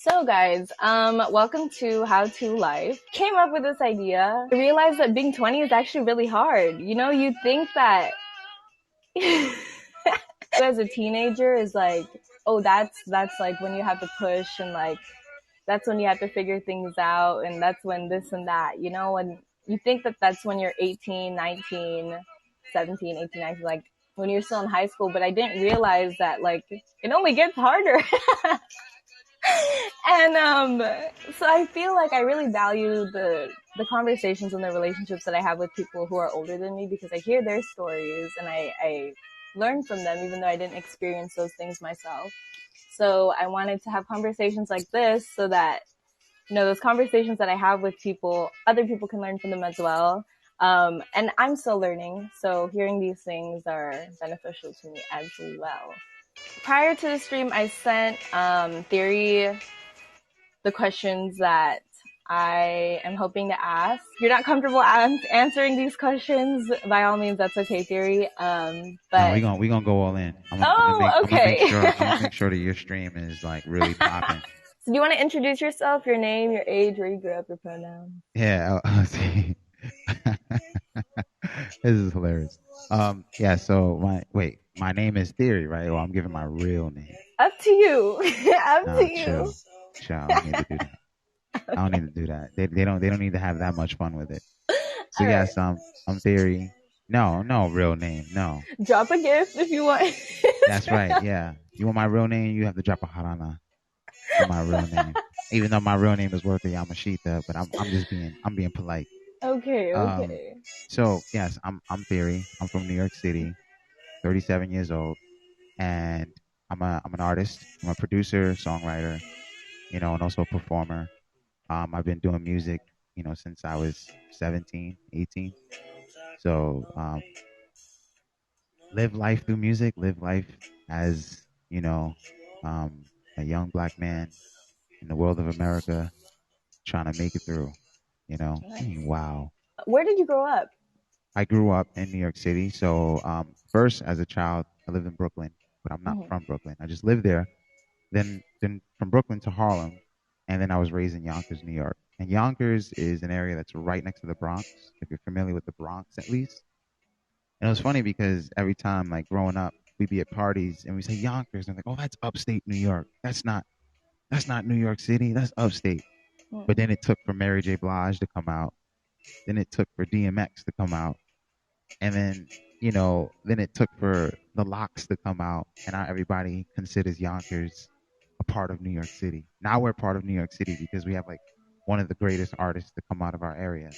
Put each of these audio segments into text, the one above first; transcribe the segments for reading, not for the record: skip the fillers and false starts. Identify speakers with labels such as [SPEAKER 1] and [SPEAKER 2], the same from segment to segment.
[SPEAKER 1] So guys, welcome to How to Life. Came up with this idea. I realized that being 20 is actually really hard. You think that as a teenager is like, oh, that's like when you have to push and like that's when you have to figure things out and that's when this and that, and you think that that's when you're 18, 19, 17, 18, 19, like when you're still in high school, but I didn't realize that like it only gets harder. And so I feel like I really value the conversations and the relationships that I have with people who are older than me because I hear their stories and I learn from them even though I didn't experience those things myself. So I wanted to have conversations like this so that those conversations that I have with people, other people can learn from them as well. And I'm still learning, so hearing these things are beneficial to me as well. Prior to the stream, I sent Theory the questions that I am hoping to ask. If you're not comfortable answering these questions, by all means, that's okay, Theory.
[SPEAKER 2] No,
[SPEAKER 1] But
[SPEAKER 2] we gonna go all in.
[SPEAKER 1] okay.
[SPEAKER 2] I'm gonna make sure that your stream is like really popping.
[SPEAKER 1] So do you want to introduce yourself, your name, your age, where you grew up, your pronouns?
[SPEAKER 2] Yeah, I'll see. This is hilarious. Yeah. So my name is Theory, right? Well, I'm giving my real name.
[SPEAKER 1] Up to you. Up to
[SPEAKER 2] Nah,
[SPEAKER 1] you.
[SPEAKER 2] chill. I don't need to do that. I don't need to do that. They don't need to have that much fun with it. So
[SPEAKER 1] All right.
[SPEAKER 2] yes, I'm Theory. No real name. No.
[SPEAKER 1] Drop a gift if you want.
[SPEAKER 2] That's right. Yeah. You want my real name? You have to drop a harana for my real name. Even though my real name is Worthy Yamashita, but I'm being polite.
[SPEAKER 1] Okay,
[SPEAKER 2] Um,
[SPEAKER 1] okay.
[SPEAKER 2] so yes, I'm Theory. I'm from New York City, 37 years old, and I'm an artist. I'm a producer, songwriter, and also a performer. I've been doing music, since I was 17, 18. So live life through music, live life as um, a young black man in the world of America, trying to make it through. Wow.
[SPEAKER 1] Where did you grow up?
[SPEAKER 2] I grew up in New York City. So first, as a child, I lived in Brooklyn, but I'm not
[SPEAKER 1] Mhm.
[SPEAKER 2] from Brooklyn. I just lived there. Then from Brooklyn to Harlem, and then I was raised in Yonkers, New York. And Yonkers is an area that's right next to the Bronx, if you're familiar with the Bronx at least. And it was funny because every time, like growing up, we'd be at parties and we say Yonkers, and like, oh, that's upstate New York. That's not New York City. That's upstate. But then it took for Mary J. Blige to come out. Then it took for DMX to come out. And then it took for the Locks to come out. And now everybody considers Yonkers a part of New York City. Now we're part of New York City because we have like one of the greatest artists to come out of our area.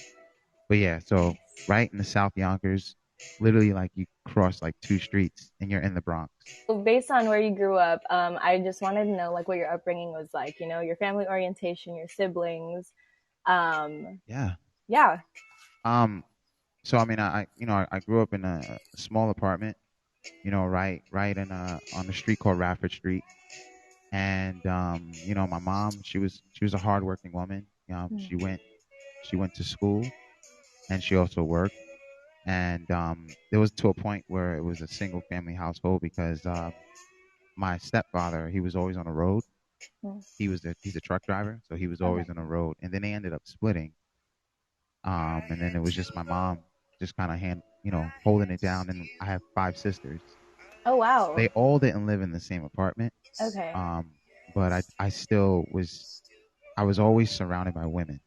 [SPEAKER 2] But yeah, so right in the South Yonkers, literally like you cross like two streets and you're in the Bronx.
[SPEAKER 1] So based on where you grew up, I just wanted to know like what your upbringing was like, your family orientation, your siblings. Um,
[SPEAKER 2] Yeah.
[SPEAKER 1] yeah.
[SPEAKER 2] Um. So I mean, I grew up in a small apartment, right in on the street called Radford Street, and my mom, she was a hardworking woman. She went to school and she also worked, and there was to a point where it was a single family household because my stepfather, he was always on the road. He's a truck driver, so he was
[SPEAKER 1] Okay.
[SPEAKER 2] always on the road, and then they ended up splitting. And then it was just my mom just kind of holding it down, and I have five sisters.
[SPEAKER 1] Oh wow.
[SPEAKER 2] They all didn't live in the same apartment.
[SPEAKER 1] Okay.
[SPEAKER 2] um but I still was always surrounded by women,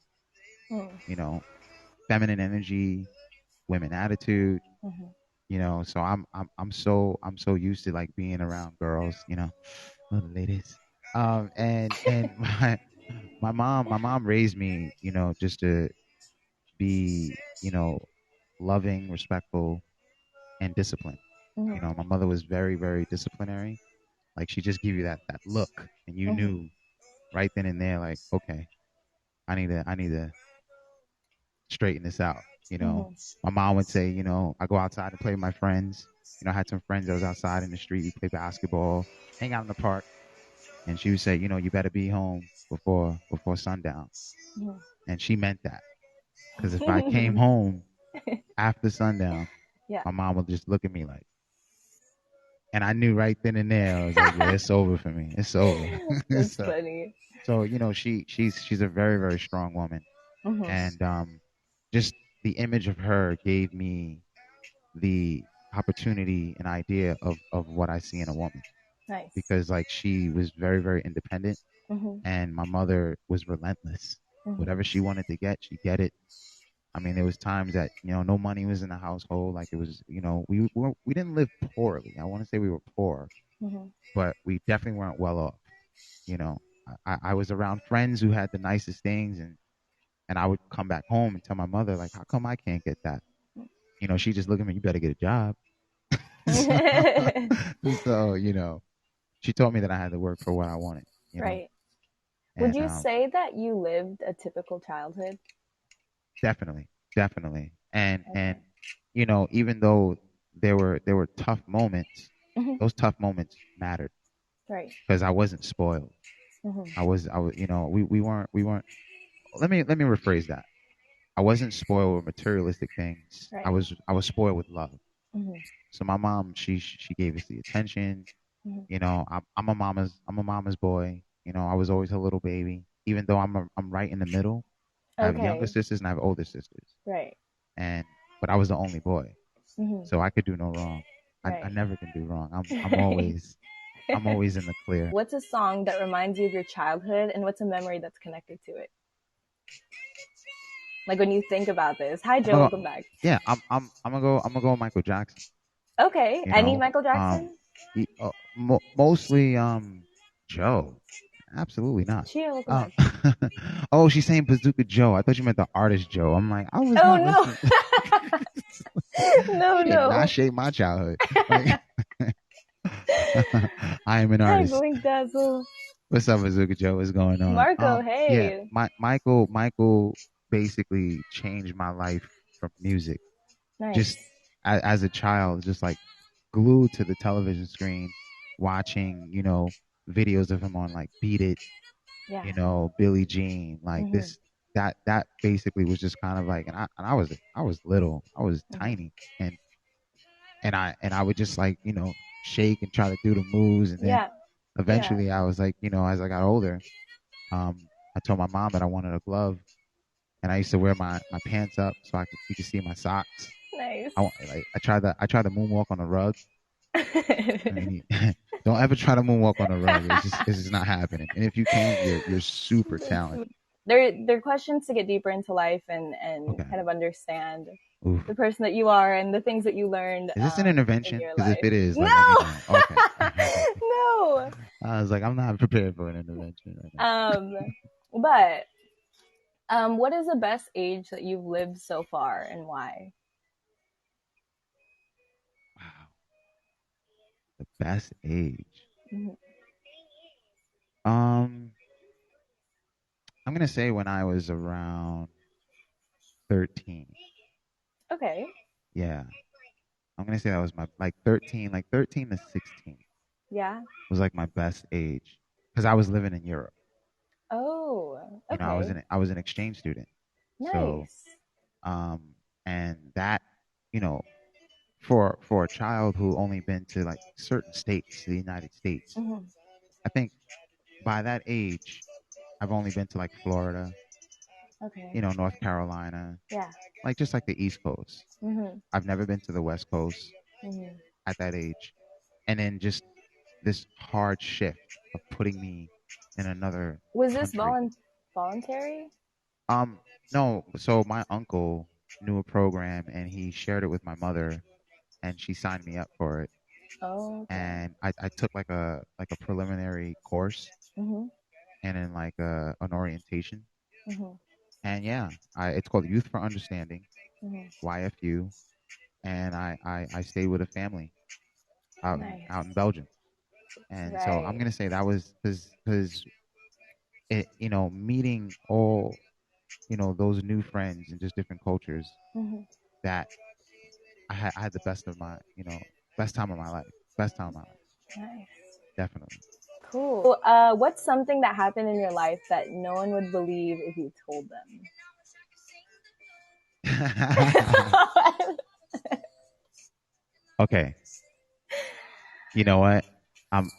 [SPEAKER 1] Mm-hmm.
[SPEAKER 2] you know feminine energy, women attitude. So I'm so used to like being around girls, little ladies. And my mom raised me, just to be, loving, respectful, and disciplined.
[SPEAKER 1] Mm-hmm.
[SPEAKER 2] My mother was very, very disciplinary. Like she just give you that look, and you
[SPEAKER 1] Mm-hmm.
[SPEAKER 2] knew right then and there, like, okay, I need to straighten this out.
[SPEAKER 1] Mm-hmm.
[SPEAKER 2] My mom would say, I go outside and play with my friends. I had some friends that was outside in the street. We play basketball, hang out in the park, and she would say, you better be home before sundown. And she meant that, because if I came
[SPEAKER 1] Mm-hmm.
[SPEAKER 2] home after sundown,
[SPEAKER 1] Yeah.
[SPEAKER 2] my mom would just look at me like, and I knew right then and there, I was like, yeah, it's over for me. It's over.
[SPEAKER 1] That's
[SPEAKER 2] So
[SPEAKER 1] funny.
[SPEAKER 2] So she's a very very strong woman,
[SPEAKER 1] Mhm.
[SPEAKER 2] and just the image of her gave me the opportunity and idea of what I see in a woman,
[SPEAKER 1] Nice.
[SPEAKER 2] because like she was very very independent,
[SPEAKER 1] Mhm.
[SPEAKER 2] and my mother was relentless.
[SPEAKER 1] Mhm.
[SPEAKER 2] Whatever she wanted to get, she get it. I mean, there was times that no money was in the household. Like it was, we didn't live poorly. I want to say we were poor,
[SPEAKER 1] Mhm.
[SPEAKER 2] but we definitely weren't well off. You know, I was around friends who had the nicest things, and I would come back home and tell my mother like, how come I can't get that? She just looked at me, you better get a job. so, so she told me that I had to work for what I wanted.
[SPEAKER 1] Right. Would
[SPEAKER 2] And
[SPEAKER 1] you say that you lived a typical childhood?
[SPEAKER 2] definitely, definitely, and
[SPEAKER 1] Okay.
[SPEAKER 2] even though there were tough moments,
[SPEAKER 1] Mhm.
[SPEAKER 2] those tough moments mattered
[SPEAKER 1] Right.
[SPEAKER 2] because I wasn't spoiled.
[SPEAKER 1] Mhm.
[SPEAKER 2] I was, we weren't. Let me rephrase that. I wasn't spoiled with materialistic things. I
[SPEAKER 1] Right.
[SPEAKER 2] was I was spoiled with love.
[SPEAKER 1] Mhm.
[SPEAKER 2] So my mom, she gave us the attention.
[SPEAKER 1] Mhm.
[SPEAKER 2] I'm a mama's boy. I was always a little baby. Even though I'm right in the middle. I have younger
[SPEAKER 1] Okay.
[SPEAKER 2] sisters and I have older sisters.
[SPEAKER 1] Right.
[SPEAKER 2] And but I was the only boy,
[SPEAKER 1] Mhm.
[SPEAKER 2] so I could do no wrong. I
[SPEAKER 1] Right.
[SPEAKER 2] never can do wrong. I'm always in the clear.
[SPEAKER 1] What's a song that reminds you of your childhood, and what's a memory that's connected to it? Like when you think about this. Hi,
[SPEAKER 2] I'm
[SPEAKER 1] Joe.
[SPEAKER 2] gonna
[SPEAKER 1] Welcome back.
[SPEAKER 2] Yeah, I'm gonna go with Michael Jackson.
[SPEAKER 1] Okay.
[SPEAKER 2] You
[SPEAKER 1] Any
[SPEAKER 2] know,
[SPEAKER 1] Michael
[SPEAKER 2] um,
[SPEAKER 1] Jackson?
[SPEAKER 2] mostly Joe. Absolutely not.
[SPEAKER 1] Chia, welcome
[SPEAKER 2] Um,
[SPEAKER 1] back.
[SPEAKER 2] oh, she's saying Bazooka Joe. I thought you meant the artist Joe. I'm like, I was
[SPEAKER 1] Oh
[SPEAKER 2] not
[SPEAKER 1] no.
[SPEAKER 2] listening.
[SPEAKER 1] No,
[SPEAKER 2] He did not
[SPEAKER 1] no.
[SPEAKER 2] shape my childhood. Like, I am an
[SPEAKER 1] Hi,
[SPEAKER 2] artist.
[SPEAKER 1] Blink Dazzle.
[SPEAKER 2] What's up, Bazooka Joe? What's going on?
[SPEAKER 1] Marco,
[SPEAKER 2] Yeah,
[SPEAKER 1] hey.
[SPEAKER 2] Michael basically changed my life from music. Just
[SPEAKER 1] Nice.
[SPEAKER 2] as a child, just like glued to the television screen, watching, videos of him on like Beat It,
[SPEAKER 1] Yeah.
[SPEAKER 2] Billie Jean, like
[SPEAKER 1] Mhm.
[SPEAKER 2] this, that basically was just kind of like, and I was little, I was
[SPEAKER 1] Mhm.
[SPEAKER 2] tiny, and I would just like, shake and try to do the moves, and then
[SPEAKER 1] Yeah. Yeah.
[SPEAKER 2] eventually I was like, as I got older, I told my mom that I wanted a glove, and I used to wear my pants up so you could see my socks.
[SPEAKER 1] Nice.
[SPEAKER 2] I tried to moonwalk on a rug. I mean, don't ever try to moonwalk on a rug. It's just not happening. And if you can, you're super talented.
[SPEAKER 1] They're questions to get deeper into life and
[SPEAKER 2] Okay.
[SPEAKER 1] kind of understand
[SPEAKER 2] Oof.
[SPEAKER 1] the person that you are and the things that you learned
[SPEAKER 2] Is this an
[SPEAKER 1] in
[SPEAKER 2] intervention?
[SPEAKER 1] your
[SPEAKER 2] Because if
[SPEAKER 1] life.
[SPEAKER 2] it is, like, I
[SPEAKER 1] No,
[SPEAKER 2] need to know. Okay.
[SPEAKER 1] no.
[SPEAKER 2] I was like, I'm not prepared for an intervention right now.
[SPEAKER 1] Um, but what is the best age that you've lived so far and why?
[SPEAKER 2] Wow. The best age.
[SPEAKER 1] Mhm.
[SPEAKER 2] Um, I'm gonna say when I was around 13.
[SPEAKER 1] Okay.
[SPEAKER 2] Yeah. I'm gonna say that was my like 13 to 16
[SPEAKER 1] Yeah.
[SPEAKER 2] was like my best age because I was living in Europe.
[SPEAKER 1] Oh,
[SPEAKER 2] I was
[SPEAKER 1] okay.
[SPEAKER 2] an exchange student. So,
[SPEAKER 1] Nice.
[SPEAKER 2] um, and that, you know, for a child who only been to like certain states, the United States,
[SPEAKER 1] Hmm.
[SPEAKER 2] I think by that age, I've only been to like Florida,
[SPEAKER 1] Okay.
[SPEAKER 2] North Carolina,
[SPEAKER 1] Yeah.
[SPEAKER 2] like just like the East Coast.
[SPEAKER 1] Hmm.
[SPEAKER 2] I've never been to the West Coast
[SPEAKER 1] Hmm.
[SPEAKER 2] at that age. And then just this hard shift of putting me in another
[SPEAKER 1] Was this
[SPEAKER 2] country.
[SPEAKER 1] voluntary?
[SPEAKER 2] Um, no, so my uncle knew a program and he shared it with my mother and she signed me up for it.
[SPEAKER 1] Oh, okay.
[SPEAKER 2] And I took like a preliminary course
[SPEAKER 1] Hmm.
[SPEAKER 2] and then like an orientation.
[SPEAKER 1] Hmm.
[SPEAKER 2] And yeah, it's called Youth for Understanding,
[SPEAKER 1] Hmm.
[SPEAKER 2] YFU, and I stayed with a family out in
[SPEAKER 1] Nice.
[SPEAKER 2] Belgium. And so I'm
[SPEAKER 1] Right.
[SPEAKER 2] gonna say that was because it meeting all those new friends and just different cultures
[SPEAKER 1] Hmm.
[SPEAKER 2] that I had the best time of my life, best time of my life,
[SPEAKER 1] Nice.
[SPEAKER 2] definitely.
[SPEAKER 1] Cool. So, what's something that happened in your life that no one would believe if you told them?
[SPEAKER 2] Okay, you know what? I'm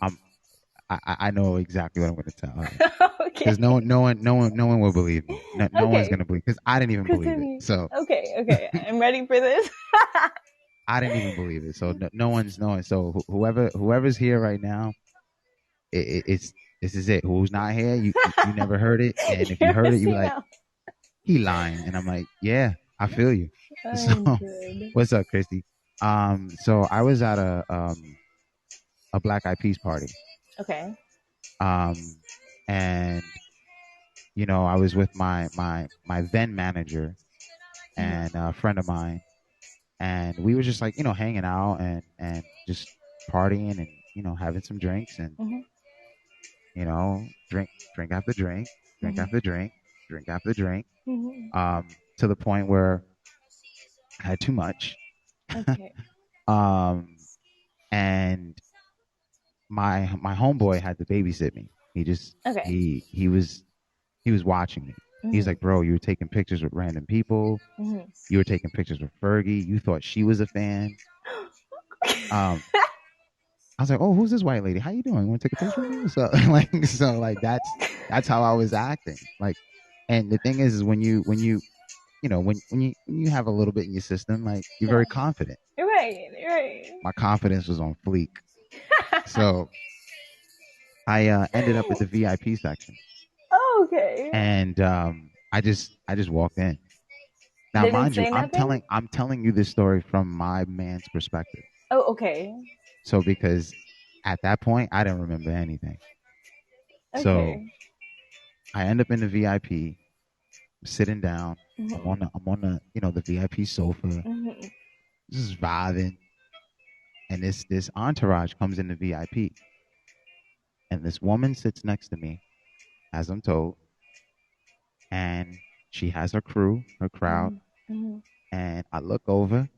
[SPEAKER 2] I know exactly what I'm going to tell her. because no one will believe me. No one's
[SPEAKER 1] Okay.
[SPEAKER 2] gonna believe because I didn't even believe it.
[SPEAKER 1] Continue.
[SPEAKER 2] So
[SPEAKER 1] Okay. Okay. I'm ready for this.
[SPEAKER 2] I didn't even believe it. So no one's knowing. So whoever's here right now, it's this is it. Who's not here? You never heard it, and if you
[SPEAKER 1] You're
[SPEAKER 2] heard it, you be
[SPEAKER 1] missing
[SPEAKER 2] like,
[SPEAKER 1] out.
[SPEAKER 2] he lying, and I'm like, yeah, I feel you. So
[SPEAKER 1] I'm good.
[SPEAKER 2] what's up, Christy? So I was at a Black Eyed Peas party.
[SPEAKER 1] Okay.
[SPEAKER 2] Um, and I was with my then manager and a friend of mine, and we were just like, hanging out and just partying and having some drinks and
[SPEAKER 1] Mm-hmm.
[SPEAKER 2] drink after drink, drink
[SPEAKER 1] Mm-hmm.
[SPEAKER 2] after drink, drink after drink,
[SPEAKER 1] Mm-hmm.
[SPEAKER 2] to the point where I had too much.
[SPEAKER 1] Okay.
[SPEAKER 2] um, and my homeboy had to babysit me. He just
[SPEAKER 1] Okay.
[SPEAKER 2] he was watching me. He's
[SPEAKER 1] Mm-hmm.
[SPEAKER 2] like, bro, you were taking pictures with random people.
[SPEAKER 1] Mm-hmm.
[SPEAKER 2] You were taking pictures with Fergie. You thought she was a fan. Um, I was like, oh, who's this white lady? How you doing? You want to take a picture with me? So like that's how I was acting. Like, and the thing is when you have a little bit in your system, like you're
[SPEAKER 1] Yeah.
[SPEAKER 2] very confident.
[SPEAKER 1] Right. Right.
[SPEAKER 2] My confidence was on fleek. So I ended up at the VIP section,
[SPEAKER 1] Okay.
[SPEAKER 2] and I just walked in. Now,
[SPEAKER 1] They didn't
[SPEAKER 2] mind you,
[SPEAKER 1] say nothing.
[SPEAKER 2] I'm telling you this story from my man's perspective.
[SPEAKER 1] Oh, okay.
[SPEAKER 2] So because at that point I didn't remember anything. So
[SPEAKER 1] Okay.
[SPEAKER 2] I end up in the VIP, sitting down.
[SPEAKER 1] Mm-hmm.
[SPEAKER 2] I'm on the the VIP sofa,
[SPEAKER 1] Mm-hmm.
[SPEAKER 2] just vibing, and this entourage comes in the VIP, and this woman sits next to me, as I'm told, and she has her crew, her crowd,
[SPEAKER 1] Mm-hmm.
[SPEAKER 2] and I look over.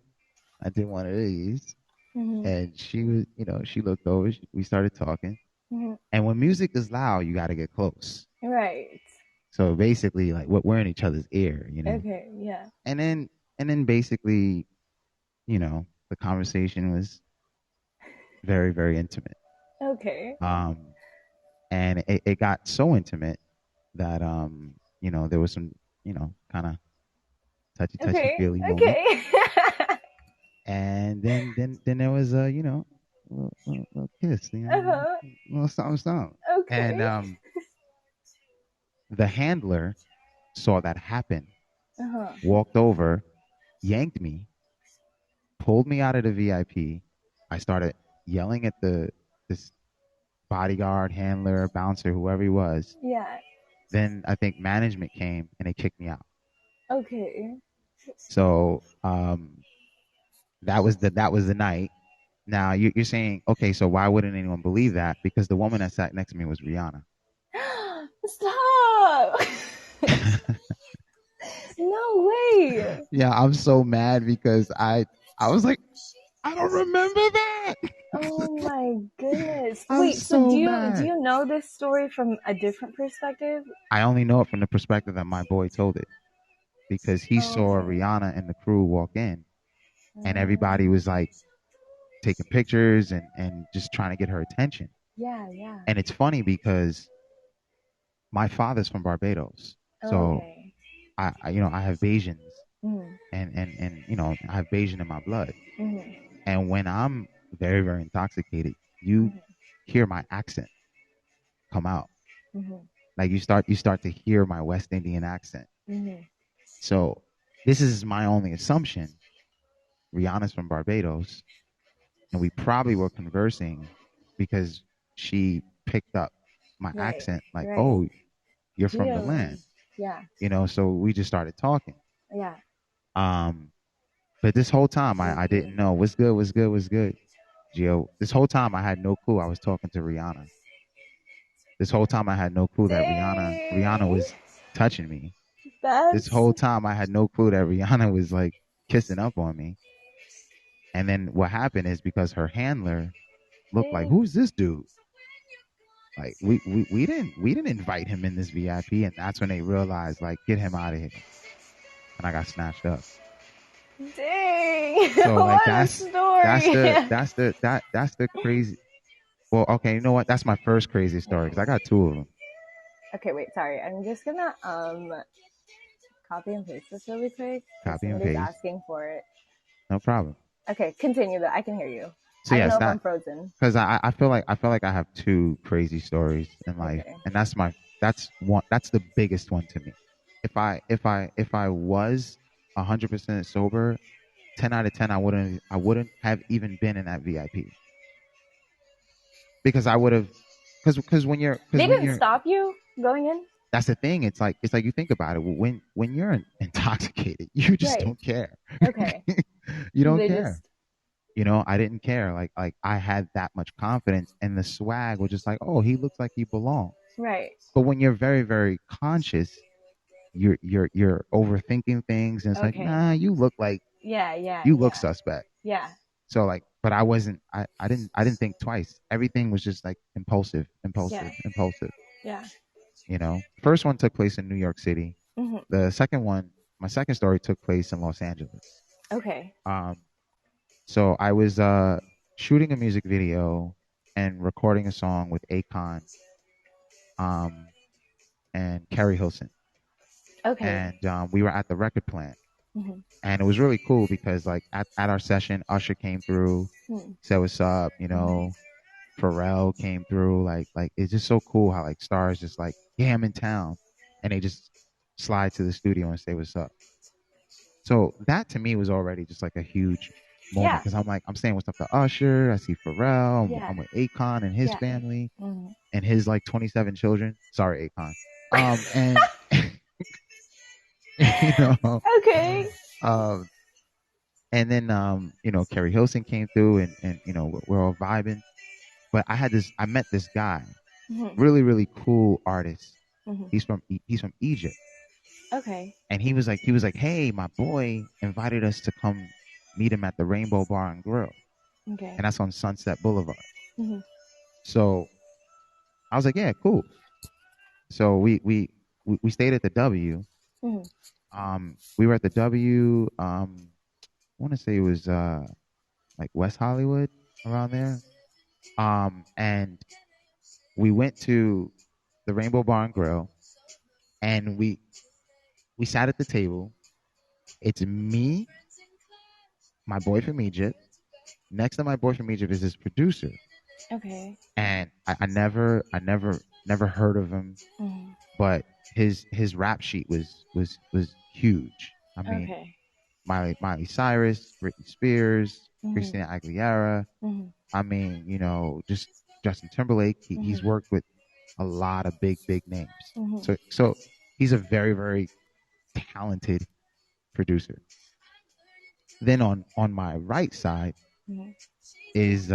[SPEAKER 2] I did one of these,
[SPEAKER 1] Mm-hmm.
[SPEAKER 2] and she was, she looked over. We started talking,
[SPEAKER 1] Mm-hmm.
[SPEAKER 2] and when music is loud, you got to get close.
[SPEAKER 1] Right.
[SPEAKER 2] So basically, like we're in each other's ear,
[SPEAKER 1] Okay. Yeah.
[SPEAKER 2] and then basically, the conversation was very, very intimate.
[SPEAKER 1] Okay.
[SPEAKER 2] Um, and it got so intimate that there was some, kind of touchy
[SPEAKER 1] Okay.
[SPEAKER 2] feely moment.
[SPEAKER 1] Okay.
[SPEAKER 2] And then there was a, little kiss,
[SPEAKER 1] Uh-huh.
[SPEAKER 2] little something, something. And
[SPEAKER 1] Okay.
[SPEAKER 2] the handler saw that happen,
[SPEAKER 1] Uh-huh.
[SPEAKER 2] walked over, yanked me, pulled me out of the VIP. I started yelling at this bodyguard, handler, bouncer, whoever he was.
[SPEAKER 1] Yeah.
[SPEAKER 2] Then I think management came and they kicked me out.
[SPEAKER 1] Okay.
[SPEAKER 2] So that was the night. Now you're saying, okay, so why wouldn't anyone believe that? Because the woman that sat next to me was Rihanna.
[SPEAKER 1] Stop. No way.
[SPEAKER 2] Yeah, I'm so mad because I was like, I don't remember that.
[SPEAKER 1] Oh my goodness.
[SPEAKER 2] I'm
[SPEAKER 1] Wait, so
[SPEAKER 2] so
[SPEAKER 1] do
[SPEAKER 2] mad.
[SPEAKER 1] you know this story from a different perspective?
[SPEAKER 2] I only know it from the perspective that my boy told it because he saw
[SPEAKER 1] Okay.
[SPEAKER 2] Rihanna and the crew walk in, and everybody
[SPEAKER 1] Um,
[SPEAKER 2] was like taking pictures and just trying to get her attention.
[SPEAKER 1] yeah, yeah.
[SPEAKER 2] And it's funny because my father's from Barbados,
[SPEAKER 1] Oh,
[SPEAKER 2] so
[SPEAKER 1] okay.
[SPEAKER 2] I have Bajans,
[SPEAKER 1] Mm,
[SPEAKER 2] and I have Bajan in my blood.
[SPEAKER 1] mm,
[SPEAKER 2] And when I'm very, very intoxicated, you
[SPEAKER 1] mm,
[SPEAKER 2] hear my accent come out.
[SPEAKER 1] mm,
[SPEAKER 2] Like you start to hear my West Indian accent.
[SPEAKER 1] mm.
[SPEAKER 2] So this is my only assumption. Rihanna's from Barbados, and we probably were conversing because she picked up my
[SPEAKER 1] Right,
[SPEAKER 2] accent, like,
[SPEAKER 1] right.
[SPEAKER 2] oh, you're from the
[SPEAKER 1] Genuinely.
[SPEAKER 2] land,
[SPEAKER 1] Yeah,
[SPEAKER 2] so we just started talking.
[SPEAKER 1] yeah.
[SPEAKER 2] Um, but this whole time I didn't know what's good, what's good, what's good. Gio, this whole time I had no clue I was talking to Rihanna. This whole time I had no clue that Rihanna
[SPEAKER 1] Dang.
[SPEAKER 2] was touching me. This
[SPEAKER 1] That's
[SPEAKER 2] whole time I had no clue that Rihanna was like kissing up on me. And then what happened is because her handler looked like,
[SPEAKER 1] dang.
[SPEAKER 2] who's this dude? Like we didn't invite him in this VIP, and that's when they realized, like, get him out of here. And I got snatched up.
[SPEAKER 1] Dang.
[SPEAKER 2] So like
[SPEAKER 1] What a story.
[SPEAKER 2] that's the crazy. Well, okay, you know what? That's my first crazy story because I got two of them.
[SPEAKER 1] Okay, wait, sorry. I'm just gonna copy and paste this really quick because
[SPEAKER 2] Copy and
[SPEAKER 1] somebody's
[SPEAKER 2] paste.
[SPEAKER 1] asking for it.
[SPEAKER 2] No problem.
[SPEAKER 1] Okay, continue though. I can hear you.
[SPEAKER 2] So
[SPEAKER 1] I don't
[SPEAKER 2] yes,
[SPEAKER 1] know if I'm
[SPEAKER 2] that
[SPEAKER 1] frozen.
[SPEAKER 2] because I feel like I have two crazy stories in life,
[SPEAKER 1] Okay.
[SPEAKER 2] and that's the biggest one to me. If I was 100% sober, 10 out of 10, I wouldn't have even been in that VIP because I would have because
[SPEAKER 1] They
[SPEAKER 2] when
[SPEAKER 1] didn't
[SPEAKER 2] you're
[SPEAKER 1] stop you going in?
[SPEAKER 2] that's the thing. It's like you think about it. When you're intoxicated, you just
[SPEAKER 1] Right.
[SPEAKER 2] don't care.
[SPEAKER 1] Okay.
[SPEAKER 2] You don't
[SPEAKER 1] They
[SPEAKER 2] care.
[SPEAKER 1] just
[SPEAKER 2] I didn't care. Like I had that much confidence, and the swag was just like, oh, he looks like he belongs.
[SPEAKER 1] right.
[SPEAKER 2] But when you're very, very conscious, you're overthinking things, and it's like,
[SPEAKER 1] Okay.
[SPEAKER 2] nah,
[SPEAKER 1] Yeah, yeah,
[SPEAKER 2] you look
[SPEAKER 1] yeah.
[SPEAKER 2] suspect.
[SPEAKER 1] Yeah.
[SPEAKER 2] So like, but I wasn't. I didn't think twice. Everything was just like impulsive,
[SPEAKER 1] Yeah.
[SPEAKER 2] impulsive, impulsive.
[SPEAKER 1] Yeah.
[SPEAKER 2] First one took place in New York City.
[SPEAKER 1] Hmm.
[SPEAKER 2] The second one, my second story took place in Los Angeles.
[SPEAKER 1] Okay.
[SPEAKER 2] Um, so I was shooting a music video and recording a song with Akon um, and Carrie Hilson,
[SPEAKER 1] Okay.
[SPEAKER 2] and we were at the record plant,
[SPEAKER 1] Hmm.
[SPEAKER 2] and it was really cool because like at our session, Usher came through,
[SPEAKER 1] Hmm.
[SPEAKER 2] said what's up,
[SPEAKER 1] Hmm.
[SPEAKER 2] Pharrell came through, like it's just so cool how like stars just like, yeah, I'm in town, and they just slide to the studio and say what's up. So that to me was already just like a huge moment
[SPEAKER 1] Yeah.
[SPEAKER 2] because I'm like, I'm saying what's up to Usher. I see Pharrell. I'm,
[SPEAKER 1] Yeah.
[SPEAKER 2] I'm with Akon and his
[SPEAKER 1] Yeah.
[SPEAKER 2] family
[SPEAKER 1] Hmm.
[SPEAKER 2] and his like 27 children. Sorry, Akon. And you know,
[SPEAKER 1] Okay.
[SPEAKER 2] um, and then Carrie Hilson came through and we're all vibing. But I met this guy,
[SPEAKER 1] Hmm.
[SPEAKER 2] really really cool artist.
[SPEAKER 1] Hmm.
[SPEAKER 2] He's from Egypt,
[SPEAKER 1] Okay.
[SPEAKER 2] and he was like, hey, my boy invited us to come meet him at the Rainbow Bar and Grill,
[SPEAKER 1] Okay.
[SPEAKER 2] and that's on Sunset Boulevard.
[SPEAKER 1] Hmm.
[SPEAKER 2] So I was like, yeah, cool. So we stayed at the W.
[SPEAKER 1] Hmm.
[SPEAKER 2] We were at the W. I want to say it was like West Hollywood around there. And we went to the Rainbow Bar and Grill, and we sat at the table. It's me, my boy from Egypt. Next to my boy from Egypt is his producer,
[SPEAKER 1] Okay.
[SPEAKER 2] and I never heard of him,
[SPEAKER 1] Hmm.
[SPEAKER 2] but his rap sheet was huge. I mean,
[SPEAKER 1] Okay.
[SPEAKER 2] Miley Cyrus, Britney Spears,
[SPEAKER 1] Hmm.
[SPEAKER 2] Christina Aguilera.
[SPEAKER 1] Hmm.
[SPEAKER 2] I mean, just Justin Timberlake. He's
[SPEAKER 1] Hmm.
[SPEAKER 2] worked with a lot of big names.
[SPEAKER 1] Hmm.
[SPEAKER 2] So he's a very very talented producer. Then on my right side
[SPEAKER 1] Hmm.
[SPEAKER 2] is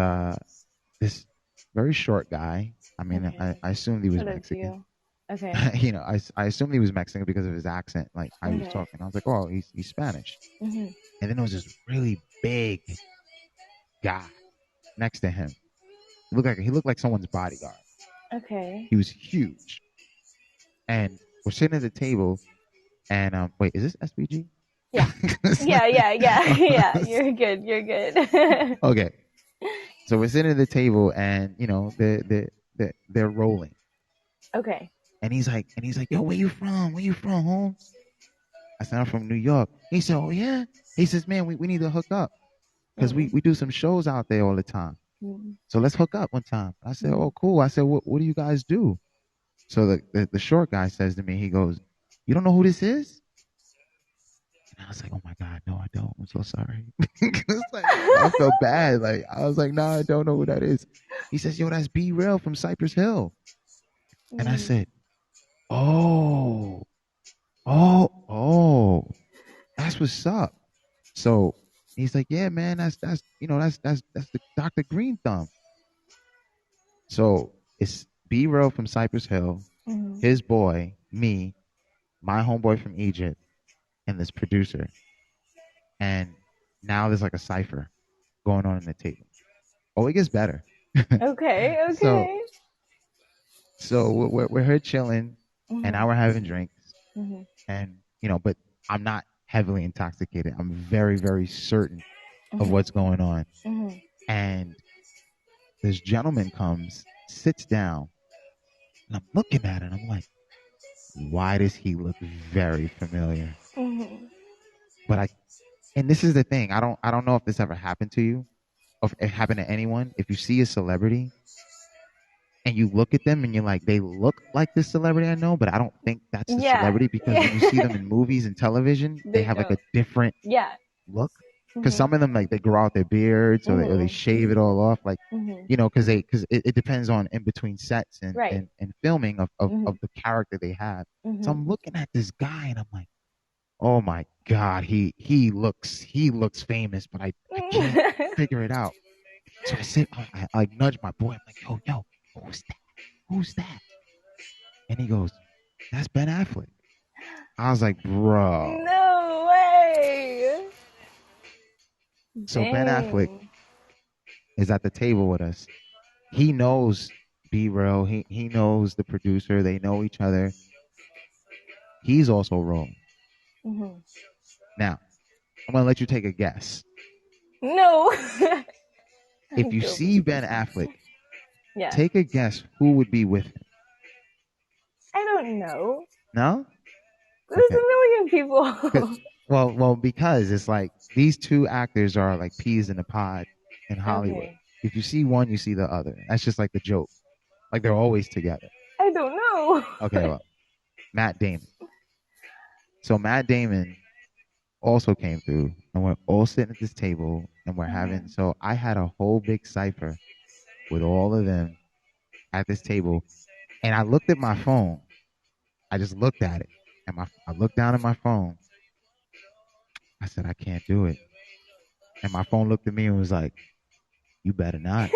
[SPEAKER 2] this very short guy. I mean, I,
[SPEAKER 1] Okay.
[SPEAKER 2] I assumed he
[SPEAKER 1] So
[SPEAKER 2] was
[SPEAKER 1] that's
[SPEAKER 2] Mexican.
[SPEAKER 1] you. Okay.
[SPEAKER 2] I assumed he was Mexican because of his accent, like how he was
[SPEAKER 1] Okay.
[SPEAKER 2] talking. I was like, oh, he's Spanish.
[SPEAKER 1] Hmm.
[SPEAKER 2] And then there was this really big guy next to him. He looked like someone's bodyguard.
[SPEAKER 1] Okay.
[SPEAKER 2] He was huge, and we're sitting at the table. And wait, is this SPG?
[SPEAKER 1] Yeah. Yeah. Yeah. Yeah. Yeah. You're good. You're good.
[SPEAKER 2] Okay, so we're sitting at the table, and they're rolling,
[SPEAKER 1] Okay.
[SPEAKER 2] and he's like, yo, where you from? Where you from, home? I said, I'm from New York. He said, oh yeah. He says, man, we need to hook up because we
[SPEAKER 1] Mm.
[SPEAKER 2] we do some shows out there all the time.
[SPEAKER 1] Mm.
[SPEAKER 2] So let's hook up one time. I said,
[SPEAKER 1] Mm.
[SPEAKER 2] oh cool. I said, what do you guys do? So the short guy says to me, he goes, you don't know who this is? And I was like, oh my God, no, I don't. I'm so sorry. It's like, I felt bad. Like, I was like, nah, I don't know who that is. He says, yo, that's B Real from Cypress Hill. And I
[SPEAKER 1] Mm.
[SPEAKER 2] said, oh, oh, that's what's up. So he's like, yeah, man, that's the Dr. Green Thumb. So it's B Real from Cypress Hill,
[SPEAKER 1] Mm.
[SPEAKER 2] his boy, me, my homeboy from Egypt, and this producer. And now there's like a cipher going on the table. Oh, it gets better.
[SPEAKER 1] Okay.
[SPEAKER 2] so
[SPEAKER 1] Okay.
[SPEAKER 2] so we're here chilling, and
[SPEAKER 1] Mhm.
[SPEAKER 2] now we're having drinks,
[SPEAKER 1] Mhm.
[SPEAKER 2] and but I'm not heavily intoxicated. I'm very very certain of
[SPEAKER 1] Mhm.
[SPEAKER 2] what's going on.
[SPEAKER 1] Mhm.
[SPEAKER 2] And this gentleman comes, sits down, and I'm looking at it. And I'm like, why does he look very familiar?
[SPEAKER 1] Mm-hmm.
[SPEAKER 2] But and this is the thing. I don't know if this ever happened to you, or if it happened to anyone. If you see a celebrity and you look at them and you're like, they look like this celebrity I know, but I don't think that's the
[SPEAKER 1] Yeah.
[SPEAKER 2] celebrity, because when you see them in movies and television, they
[SPEAKER 1] They
[SPEAKER 2] have like
[SPEAKER 1] don't.
[SPEAKER 2] a different
[SPEAKER 1] Yeah.
[SPEAKER 2] look. Because
[SPEAKER 1] Mm-hmm.
[SPEAKER 2] some of them, like, they grow out their beards, or they
[SPEAKER 1] Mm-hmm.
[SPEAKER 2] shave it all off, like,
[SPEAKER 1] Mm-hmm.
[SPEAKER 2] because it depends on in between sets and
[SPEAKER 1] Right.
[SPEAKER 2] and filming
[SPEAKER 1] Mm-hmm.
[SPEAKER 2] of the character they have. So
[SPEAKER 1] Mm-hmm.
[SPEAKER 2] I'm looking at this guy and I'm like, oh my god, he looks famous, but I can't figure it out. So I said, I nudge my boy. I'm like, yo, who's that? Who's that? And he goes, that's Ben Affleck. I was like, bro.
[SPEAKER 1] No way.
[SPEAKER 2] So Ben Affleck
[SPEAKER 1] Dang.
[SPEAKER 2] is at the table with us. He knows B-Real. He knows the producer. They know each other. He's also rolling.
[SPEAKER 1] Mm-hmm.
[SPEAKER 2] Now, I'm gonna let you take a guess.
[SPEAKER 1] No.
[SPEAKER 2] If you
[SPEAKER 1] Go
[SPEAKER 2] see
[SPEAKER 1] be.
[SPEAKER 2] Ben Affleck,
[SPEAKER 1] Yeah.
[SPEAKER 2] take a guess who would be with him.
[SPEAKER 1] I don't know.
[SPEAKER 2] No?
[SPEAKER 1] There's
[SPEAKER 2] Okay.
[SPEAKER 1] a million people.
[SPEAKER 2] Well, because it's like these two actors are like peas in a pod in Hollywood.
[SPEAKER 1] Okay.
[SPEAKER 2] If you see one, you see the other. That's just like the joke. Like they're always together.
[SPEAKER 1] I don't know.
[SPEAKER 2] Okay, well, Matt Damon. So Matt Damon also came through, and we're all sitting at this table, and we're having.
[SPEAKER 1] Mhm.
[SPEAKER 2] So I had a whole big cipher with all of them at this table, and I looked at my phone. I just looked at it, and I looked down at my phone. I said, I can't do it, and my phone looked at me and was like, "You better not."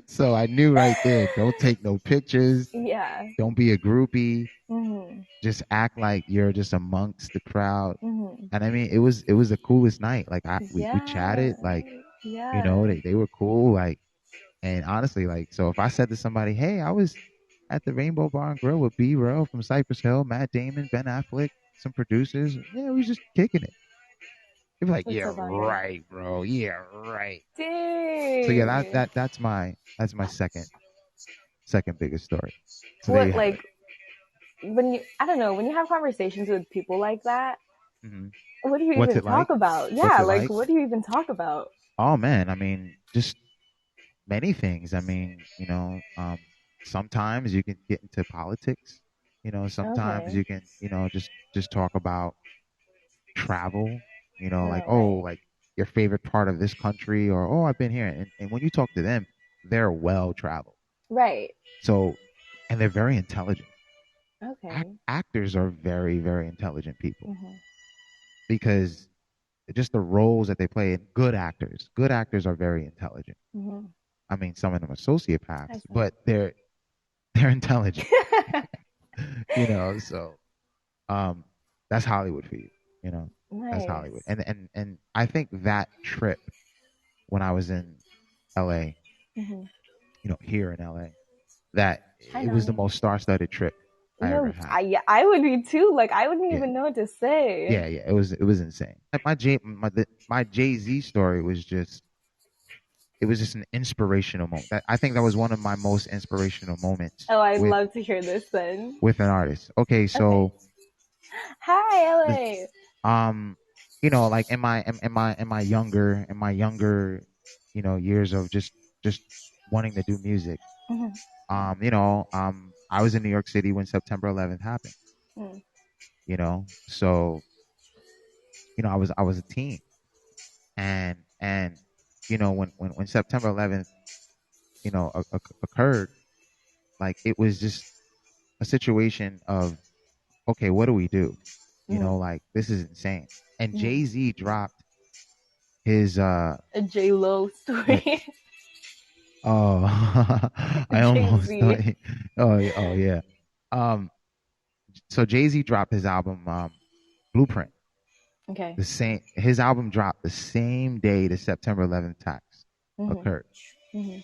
[SPEAKER 2] So I knew right there, don't take no pictures,
[SPEAKER 1] Yeah.
[SPEAKER 2] don't be a groupie,
[SPEAKER 1] Mhm.
[SPEAKER 2] just act like you're just amongst the crowd.
[SPEAKER 1] Mhm.
[SPEAKER 2] And I mean, it was the coolest night. Like we
[SPEAKER 1] Yeah.
[SPEAKER 2] chatted, like,
[SPEAKER 1] Yeah.
[SPEAKER 2] they were cool, like, and honestly, like, so if I said to somebody, hey, I was at the Rainbow Bar and Grill with B Row from Cypress Hill, Matt Damon, Ben Affleck, some producers, yeah, we was just kicking it. They'd be like,
[SPEAKER 1] That's
[SPEAKER 2] yeah,
[SPEAKER 1] so funny.
[SPEAKER 2] right, bro, yeah, right. So yeah,
[SPEAKER 1] Dang.
[SPEAKER 2] that's my second biggest story. So there you
[SPEAKER 1] What
[SPEAKER 2] have
[SPEAKER 1] like
[SPEAKER 2] it.
[SPEAKER 1] when you I don't know, when you have conversations with people like that,
[SPEAKER 2] Hmm.
[SPEAKER 1] what do you
[SPEAKER 2] What's
[SPEAKER 1] even
[SPEAKER 2] it like?
[SPEAKER 1] talk about?
[SPEAKER 2] What's
[SPEAKER 1] Yeah,
[SPEAKER 2] it
[SPEAKER 1] like
[SPEAKER 2] like?
[SPEAKER 1] what do you even talk about?
[SPEAKER 2] Oh man, I mean, just many things. I mean, sometimes you can get into politics. Sometimes
[SPEAKER 1] Okay.
[SPEAKER 2] you can, just talk about travel. Like,
[SPEAKER 1] Oh,
[SPEAKER 2] oh,
[SPEAKER 1] right.
[SPEAKER 2] like your favorite part of this country, or oh, I've been here. And when you talk to them, they're well traveled.
[SPEAKER 1] Right.
[SPEAKER 2] So, and they're very intelligent.
[SPEAKER 1] Okay.
[SPEAKER 2] Actors are very, very intelligent people,
[SPEAKER 1] Mhm.
[SPEAKER 2] because just the roles that they play. And good actors are very intelligent.
[SPEAKER 1] Mhm.
[SPEAKER 2] I mean, some of them are
[SPEAKER 1] I
[SPEAKER 2] sociopaths,
[SPEAKER 1] see.
[SPEAKER 2] but they're intelligent. So um that's Hollywood for you. you know that's Hollywood.
[SPEAKER 1] Nice.
[SPEAKER 2] And I think that trip, when I was in LA,
[SPEAKER 1] Mhm.
[SPEAKER 2] here in LA, that
[SPEAKER 1] Hi,
[SPEAKER 2] it was the
[SPEAKER 1] Nani.
[SPEAKER 2] most star-studded trip I ever
[SPEAKER 1] No,
[SPEAKER 2] had.
[SPEAKER 1] I yeah, I would be too. Like I wouldn't
[SPEAKER 2] Yeah,
[SPEAKER 1] even know what to say.
[SPEAKER 2] yeah, it was insane. Like my JayZ story was just, it was just an inspirational moment. I think that was one of my most inspirational moments
[SPEAKER 1] Oh, I'd
[SPEAKER 2] with
[SPEAKER 1] love to hear this then.
[SPEAKER 2] an artist. Okay,
[SPEAKER 1] Okay.
[SPEAKER 2] so
[SPEAKER 1] Hi,
[SPEAKER 2] the,
[SPEAKER 1] LA.
[SPEAKER 2] like in my younger years of just wanting to do music.
[SPEAKER 1] Mhm.
[SPEAKER 2] I was in New York City when September 11th happened.
[SPEAKER 1] Mm.
[SPEAKER 2] So I was a teen, and when September 11th occurred, like, it was just a situation of, okay, what do we do?
[SPEAKER 1] Mhm.
[SPEAKER 2] Like, this is insane. And
[SPEAKER 1] Mhm.
[SPEAKER 2] JayZ dropped his
[SPEAKER 1] A J Lo
[SPEAKER 2] uh,
[SPEAKER 1] story.
[SPEAKER 2] oh, I
[SPEAKER 1] Jay
[SPEAKER 2] almost thought,
[SPEAKER 1] Z.
[SPEAKER 2] oh yeah. Um so JayZ dropped his album, Blueprint.
[SPEAKER 1] Okay.
[SPEAKER 2] The same His album dropped the same day the September 11th attacks
[SPEAKER 1] Mhm.
[SPEAKER 2] occurred.
[SPEAKER 1] Mhm.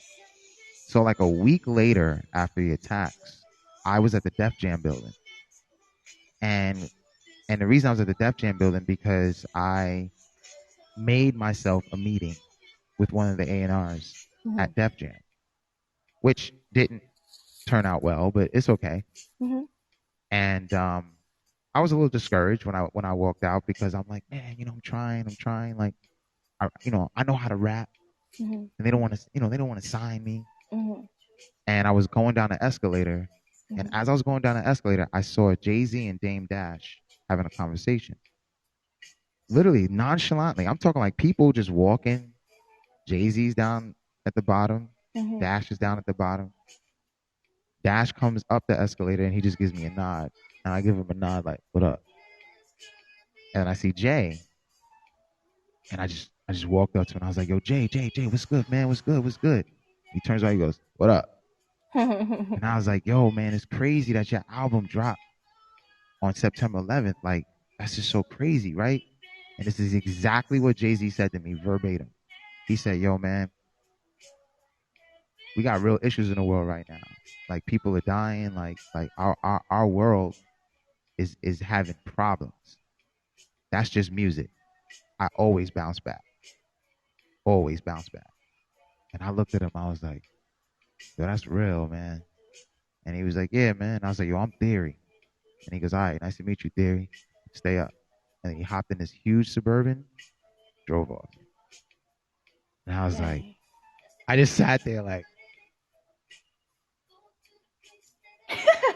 [SPEAKER 2] So like a week later after the attacks, I was at the Def Jam building. And the reason I was at the Def Jam building, because I made myself a meeting with one of the A&Rs
[SPEAKER 1] Mhm.
[SPEAKER 2] at Def Jam, which didn't turn out well, but it's okay.
[SPEAKER 1] Mm-hmm.
[SPEAKER 2] And I was a little discouraged when I walked out because I'm like, man, I'm trying, like, I know how to rap,
[SPEAKER 1] Mm-hmm.
[SPEAKER 2] and they don't want to, they don't want to sign me.
[SPEAKER 1] Mm-hmm.
[SPEAKER 2] And I was going down the escalator, and
[SPEAKER 1] Mm-hmm.
[SPEAKER 2] as I was going down the escalator, I saw JayZ and Dame Dash having a conversation, literally nonchalantly. I'm talking like people just walking. JayZ's down at the bottom,
[SPEAKER 1] Mm-hmm.
[SPEAKER 2] Dash is down at the bottom. Dash comes up the escalator and he just gives me a nod, and I give him a nod like, "What up?" And I see Jay, and I just walked up to him. And I was like, "Yo, Jay, what's good, man? What's good? What's good?" He turns around, he goes, "What up?" And I was like, "Yo, man, it's crazy that your album dropped on September 11th. Like, that's just so crazy, right?" And this is exactly what JayZ said to me verbatim. He said, "Yo, man, we got real issues in the world right now. Like, people are dying. Like our world is having problems. That's just music. I always bounce back. Always bounce back." And I looked at him. I was like, "Yo, that's real, man." And he was like, "Yeah, man." I was like, "Yo, I'm Theory." And he goes, "All right, nice to meet you, Theory. Stay up." And he hopped in this huge Suburban, drove off. And I was like,
[SPEAKER 1] Dang.
[SPEAKER 2] I just sat there like,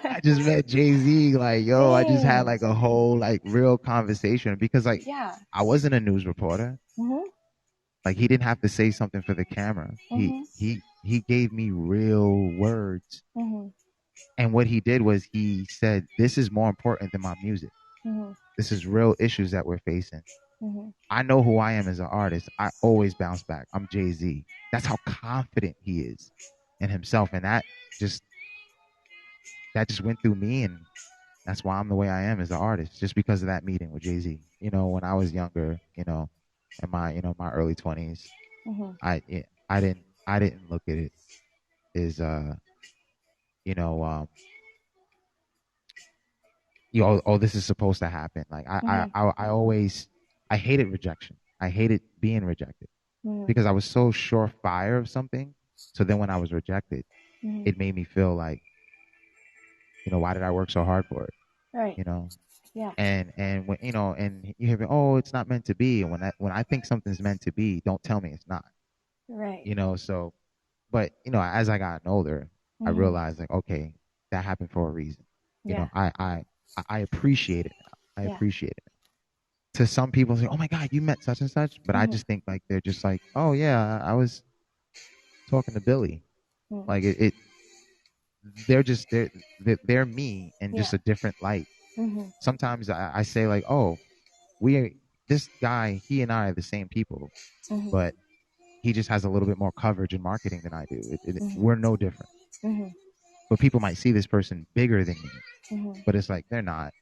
[SPEAKER 2] I just met JayZ. Like, yo, I just had
[SPEAKER 1] Dang.
[SPEAKER 2] like a whole like real conversation because like
[SPEAKER 1] Yeah.
[SPEAKER 2] I wasn't a news reporter.
[SPEAKER 1] Mm-hmm.
[SPEAKER 2] Like he didn't have to say something for the camera.
[SPEAKER 1] Mm-hmm.
[SPEAKER 2] He gave me real words.
[SPEAKER 1] Mm-hmm.
[SPEAKER 2] And what he did was he said, "This is more important than my music.
[SPEAKER 1] Mm-hmm.
[SPEAKER 2] This is real issues that we're facing.
[SPEAKER 1] Mm-hmm.
[SPEAKER 2] I know who I am as an artist. I always bounce back. I'm JayZ." That's how confident he is in himself. And just that just went through me, and that's why I'm the way I am as an artist, just because of that meeting with JayZ. When I was younger, in my my early 20s,
[SPEAKER 1] Mm-hmm.
[SPEAKER 2] I didn't look at it as you know oh, this is supposed to happen. Like
[SPEAKER 1] Mm-hmm.
[SPEAKER 2] I always, I hated rejection. I hated being rejected
[SPEAKER 1] Mm-hmm.
[SPEAKER 2] because I was so surefire of something. So then when I was rejected,
[SPEAKER 1] Mm-hmm.
[SPEAKER 2] it made me feel like, why did I work so hard for it?
[SPEAKER 1] Right.
[SPEAKER 2] You know,
[SPEAKER 1] Yeah.
[SPEAKER 2] and when and you hear, oh, it's not meant to be. And when I think something's meant to be, don't tell me it's not.
[SPEAKER 1] Right.
[SPEAKER 2] So, but as I got older, I
[SPEAKER 1] Mm-hmm.
[SPEAKER 2] realized like, okay, that happened for a reason.
[SPEAKER 1] Yeah.
[SPEAKER 2] I appreciate it now. I
[SPEAKER 1] Yeah.
[SPEAKER 2] appreciate it. To some people say, "Oh my God, you met such and such," but I
[SPEAKER 1] Mm-hmm.
[SPEAKER 2] just think like they're just like, "Oh yeah, I was talking to Billy."
[SPEAKER 1] Mm-hmm.
[SPEAKER 2] Like they're just they're me in
[SPEAKER 1] Yeah.
[SPEAKER 2] just a different light.
[SPEAKER 1] Mm-hmm.
[SPEAKER 2] Sometimes I say like, "Oh, we are, this guy, he and I are the same people,
[SPEAKER 1] Mm-hmm.
[SPEAKER 2] but he just has a little bit more coverage in marketing than I do.
[SPEAKER 1] Mm-hmm.
[SPEAKER 2] We're no different."
[SPEAKER 1] Mm-hmm.
[SPEAKER 2] But people might see this person bigger than me,
[SPEAKER 1] Mm-hmm.
[SPEAKER 2] but it's like they're not.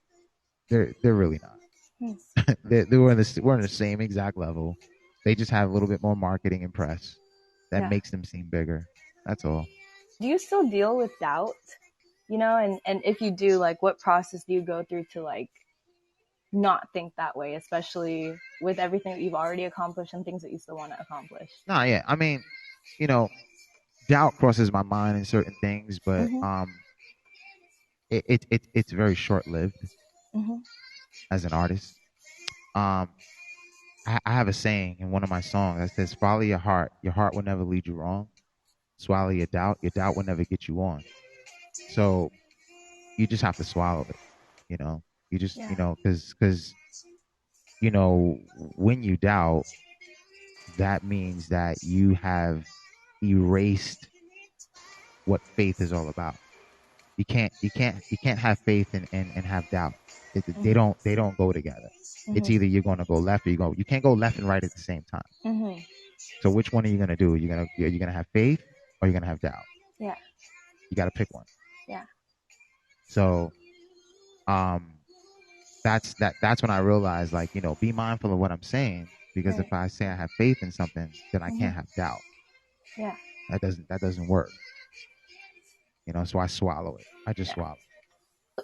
[SPEAKER 2] They're really not.
[SPEAKER 1] Hmm.
[SPEAKER 2] We're on the same exact level. They just have a little bit more marketing and press that
[SPEAKER 1] Yeah.
[SPEAKER 2] makes them seem bigger. That's all.
[SPEAKER 1] Do you still deal with doubt? And if you do, like, what process do you go through to like not think that way, especially with everything that you've already accomplished and things that you still want to accomplish?
[SPEAKER 2] No, yeah. I mean, you know, doubt crosses my mind in certain things, but
[SPEAKER 1] Mm-hmm.
[SPEAKER 2] it's very short lived
[SPEAKER 1] Mm-hmm.
[SPEAKER 2] as an artist. Um, I have a saying in one of my songs that says, "Follow your heart. Your heart will never lead you wrong. Swallow your doubt. Your doubt will never get you on." So you just have to swallow it. You know, you just
[SPEAKER 1] Yeah.
[SPEAKER 2] because when you doubt, that means that you have erased what faith is all about. You can't have faith and have doubt.
[SPEAKER 1] Mm-hmm.
[SPEAKER 2] They don't go together. It's
[SPEAKER 1] Mm-hmm.
[SPEAKER 2] either you're going to go left or you can't go left and right at the same time.
[SPEAKER 1] Mm-hmm.
[SPEAKER 2] So which one are you going to do? You're gonna have faith or you're gonna have doubt.
[SPEAKER 1] Yeah.
[SPEAKER 2] You got to pick one.
[SPEAKER 1] Yeah.
[SPEAKER 2] So um that's when I realized, like, be mindful of what I'm saying, because
[SPEAKER 1] Right.
[SPEAKER 2] if I say I have faith in something, then I
[SPEAKER 1] Mm-hmm.
[SPEAKER 2] can't have doubt.
[SPEAKER 1] Yeah.
[SPEAKER 2] That doesn't work. So I swallow it. I just
[SPEAKER 1] Yeah.
[SPEAKER 2] swallow.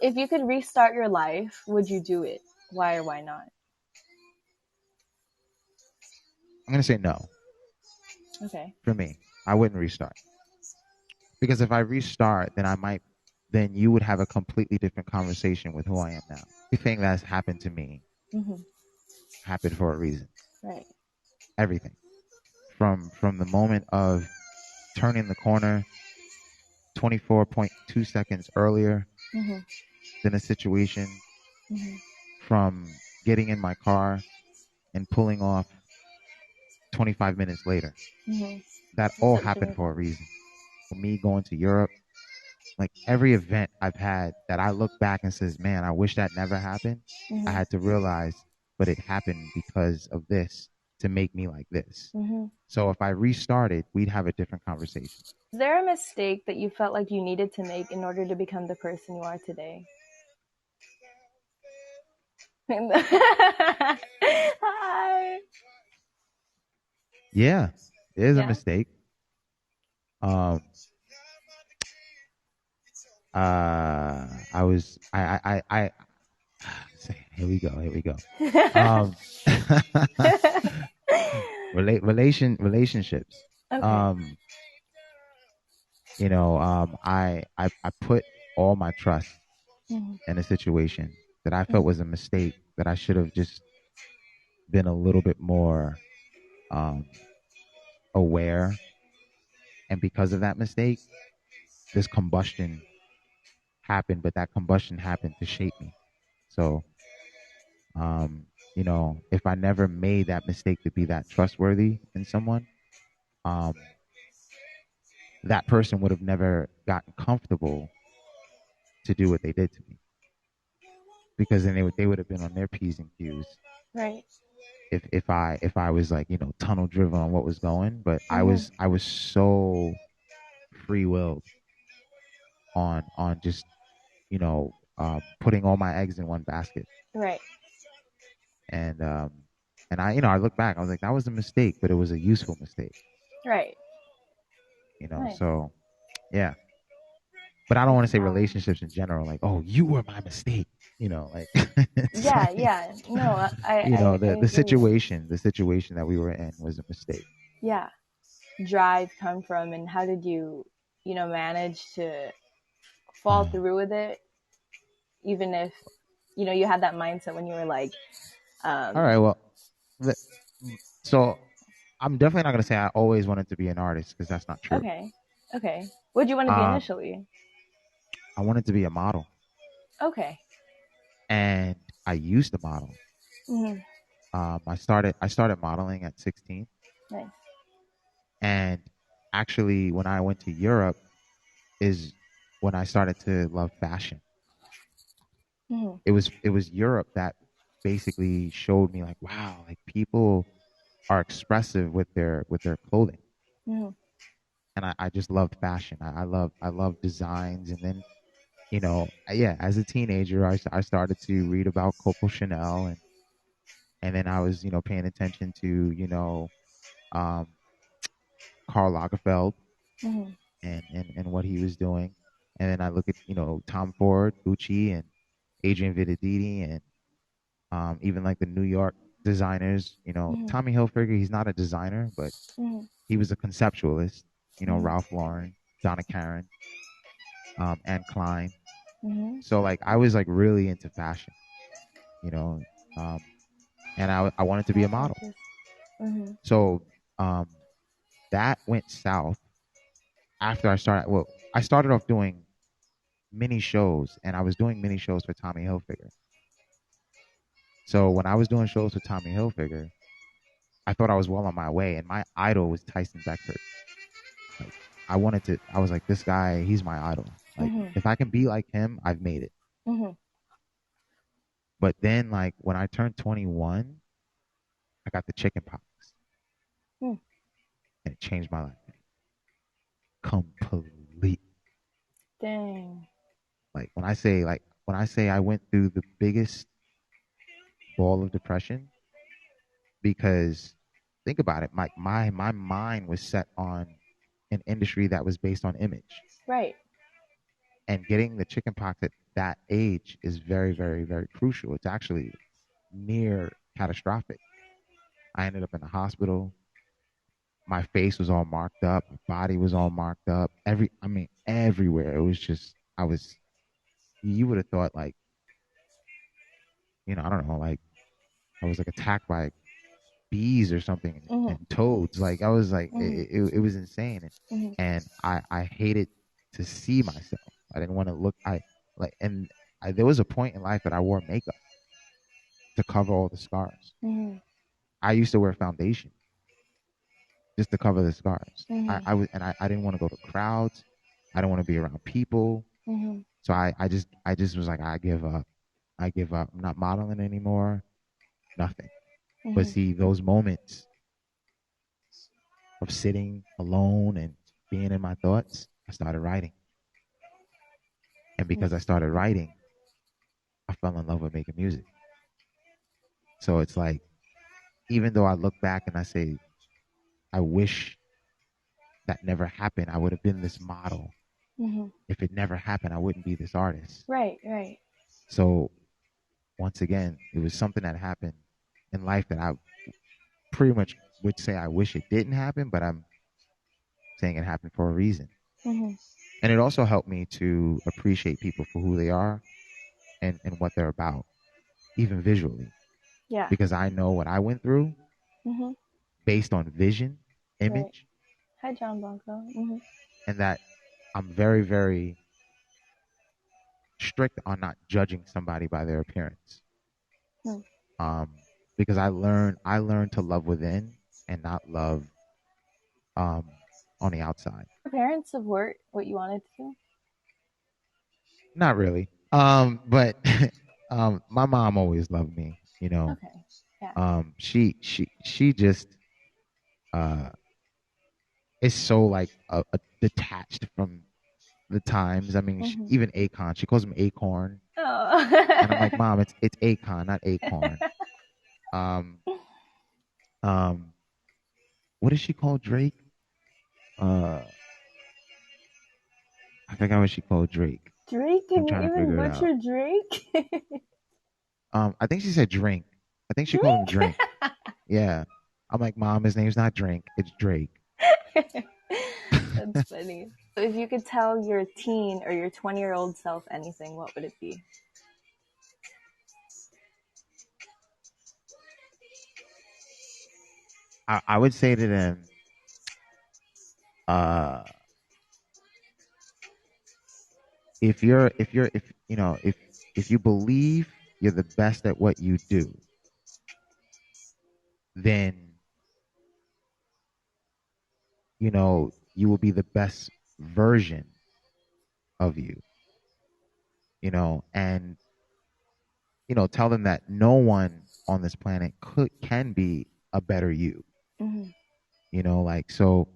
[SPEAKER 1] If you could restart your life, would you do it? Why or why not?
[SPEAKER 2] I'm gonna say no.
[SPEAKER 1] Okay.
[SPEAKER 2] For me, I wouldn't restart Because if I restart, then you would have a completely different conversation with who I am now. Everything that's happened to me
[SPEAKER 1] Mm-hmm.
[SPEAKER 2] happened for a reason.
[SPEAKER 1] Right.
[SPEAKER 2] Everything from the moment of turning the corner 24.2 seconds earlier
[SPEAKER 1] Mm-hmm.
[SPEAKER 2] than a situation,
[SPEAKER 1] Mm-hmm.
[SPEAKER 2] from getting in my car and pulling off 25 minutes later.
[SPEAKER 1] Mm-hmm.
[SPEAKER 2] That all
[SPEAKER 1] Such an
[SPEAKER 2] happened for a
[SPEAKER 1] example.
[SPEAKER 2] reason. For me going to Europe, like every event I've had that I look back and says, man, I wish that never happened. I
[SPEAKER 1] Mm-hmm.
[SPEAKER 2] had to realize, but it happened because of this to make me like this.
[SPEAKER 1] Mm-hmm.
[SPEAKER 2] So if I restarted, we'd have a different conversation.
[SPEAKER 1] Is there a mistake that you felt like you needed to make in order to become the person you are today? Hi.
[SPEAKER 2] Yeah, it is a
[SPEAKER 1] Yeah.
[SPEAKER 2] mistake. Um, I here we go, here we go. Um, relationships.
[SPEAKER 1] Okay.
[SPEAKER 2] Um, I put all my trust
[SPEAKER 1] Mm-hmm.
[SPEAKER 2] in a situation that I felt was a mistake, that I should have just been a little bit more um, aware. And because of that mistake, this combustion happened, but that combustion happened to shape me. So, um, if I never made that mistake to be that trustworthy in someone, um, that person would have never gotten comfortable to do what they did to me, because then they would have been on their P's and Q's
[SPEAKER 1] Right.
[SPEAKER 2] if I was like, tunnel driven on what was going. But I
[SPEAKER 1] Mm-hmm.
[SPEAKER 2] was I was so free willed on just putting all my eggs in one basket.
[SPEAKER 1] Right.
[SPEAKER 2] And I look back, I was like, that was a mistake, but it was a useful mistake.
[SPEAKER 1] Right. Nice.
[SPEAKER 2] So yeah. But I don't want to
[SPEAKER 1] That's
[SPEAKER 2] say relationships in general, like, oh, you were my mistake. Like it's
[SPEAKER 1] yeah,
[SPEAKER 2] like,
[SPEAKER 1] yeah. No, I
[SPEAKER 2] the
[SPEAKER 1] agree.
[SPEAKER 2] situation that we were in was a mistake.
[SPEAKER 1] Yeah. Drive come from, and how did you, manage to fall through with it, even if, you had that mindset when you were like,
[SPEAKER 2] All
[SPEAKER 1] um,
[SPEAKER 2] right, well, the, so I'm definitely not going to say I always wanted to be an artist, because that's not true.
[SPEAKER 1] okay, okay. What did you want to be
[SPEAKER 2] Um,
[SPEAKER 1] initially?
[SPEAKER 2] I wanted to be a model,
[SPEAKER 1] Okay.
[SPEAKER 2] and I used to model.
[SPEAKER 1] Mm-hmm.
[SPEAKER 2] I started modeling at 16,
[SPEAKER 1] Nice.
[SPEAKER 2] and actually, when I went to Europe, is when I started to love fashion.
[SPEAKER 1] Mm-hmm.
[SPEAKER 2] It was Europe that basically showed me, like, wow, like people are expressive with their clothing.
[SPEAKER 1] Mm-hmm.
[SPEAKER 2] And I just loved fashion. I love designs. And then, yeah, as a teenager, I started to read about Coco Chanel, and then I was, paying attention to, um, Karl Lagerfeld,
[SPEAKER 1] Mm-hmm.
[SPEAKER 2] and what he was doing. And then I look at, Tom Ford, Gucci, and Adrian Vidadidi, and even like the New York designers.
[SPEAKER 1] Mm-hmm.
[SPEAKER 2] Tommy Hilfiger, he's not a designer, but
[SPEAKER 1] Mm-hmm.
[SPEAKER 2] he was a conceptualist.
[SPEAKER 1] Mm-hmm.
[SPEAKER 2] Ralph Lauren, Donna Karan, and Klein.
[SPEAKER 1] Mm-hmm.
[SPEAKER 2] So like I was like really into fashion, you know, um, and I wanted to be a
[SPEAKER 1] That's
[SPEAKER 2] model.
[SPEAKER 1] interesting. Mm-hmm.
[SPEAKER 2] So um, that went south after I started. Well, I started off doing mini shows, and I was doing mini shows for Tommy Hilfiger. So when I was doing shows for Tommy Hilfiger, I thought I was well on my way, and my idol was Tyson Beckford. Like I was like, this guy, he's my idol. Like
[SPEAKER 1] Mm-hmm.
[SPEAKER 2] if I can be like him, I've made it.
[SPEAKER 1] Mm-hmm.
[SPEAKER 2] But then like when I turned 21, I got the chicken pox,
[SPEAKER 1] Mm.
[SPEAKER 2] and it changed my life completely.
[SPEAKER 1] Dang.
[SPEAKER 2] Like when I say I went through the biggest ball of depression, because think about it, my mind was set on an industry that was based on image,
[SPEAKER 1] Right.
[SPEAKER 2] and getting the chicken pox at that age is very, very, very crucial. It's actually near catastrophic. I ended up in the hospital. My face was all marked up. My body was all marked up. everywhere. It was just I was you would have thought like, I don't know, like I was like attacked by bees or something
[SPEAKER 1] Mhm.
[SPEAKER 2] and toads. Like I was like
[SPEAKER 1] Mhm.
[SPEAKER 2] it was insane.
[SPEAKER 1] Mhm.
[SPEAKER 2] And I hated to see myself. I didn't want to look I like and there was a point in life that I wore makeup to cover all the scars.
[SPEAKER 1] Mhm.
[SPEAKER 2] I used to wear foundation just to cover the scars.
[SPEAKER 1] Mhm.
[SPEAKER 2] I didn't want to go to crowds. I didn't want to be around people.
[SPEAKER 1] Mhm.
[SPEAKER 2] So I just was like, I give up. I give up. I'm not modeling anymore. Nothing. But
[SPEAKER 1] Mhm.
[SPEAKER 2] see, those moments of sitting alone and being in my thoughts, I started writing. And because I started writing, I fell in love with making music. So it's like, even though I look back and I say, I wish that never happened, I would have been this model.
[SPEAKER 1] Mhm.
[SPEAKER 2] If it never happened, I wouldn't be this artist.
[SPEAKER 1] Right. Right.
[SPEAKER 2] So once again, it was something that happened in life that I pretty much would say I wish it didn't happen, but I'm saying it happened for a reason.
[SPEAKER 1] Mhm.
[SPEAKER 2] And it also helped me to appreciate people for who they are and what they're about, even visually,
[SPEAKER 1] Yeah.
[SPEAKER 2] because I know what I went through
[SPEAKER 1] Mhm.
[SPEAKER 2] based on vision,
[SPEAKER 1] Right.
[SPEAKER 2] image,
[SPEAKER 1] Hi, John Blanco. Mhm.
[SPEAKER 2] and that I'm very, very strict on not judging somebody by their appearance.
[SPEAKER 1] Hmm.
[SPEAKER 2] Um, because I learned to love within and not love um on the outside.
[SPEAKER 1] Your parents support what you wanted to do.
[SPEAKER 2] Not really. But my mom always loved me,
[SPEAKER 1] Okay. Yeah.
[SPEAKER 2] She just uh is so like detached from the times. I mean,
[SPEAKER 1] Mhm.
[SPEAKER 2] even Akon, she calls him Acorn, and I'm like,
[SPEAKER 1] Oh.
[SPEAKER 2] Mom, it's Akon, not Acorn. Um, um, what does she call Drake? Uh, I forgot what she called Drake.
[SPEAKER 1] Drake?
[SPEAKER 2] I'm
[SPEAKER 1] Can you
[SPEAKER 2] trying to
[SPEAKER 1] even
[SPEAKER 2] figure it out.
[SPEAKER 1] butcher Drake?
[SPEAKER 2] I think she said Drink. I think she called him
[SPEAKER 1] Drake?
[SPEAKER 2] Drink. Yeah. I'm like, Mom, his name's not Drink, it's Drake.
[SPEAKER 1] That's funny. So if you could tell your teen or your 20-year-old self anything, what would it be?
[SPEAKER 2] I would say to them, uh, if you believe you're the best at what you do, then you will be the best version of you, and tell them that no one on this planet can be a better you.
[SPEAKER 1] Mm-hmm.
[SPEAKER 2] Like, so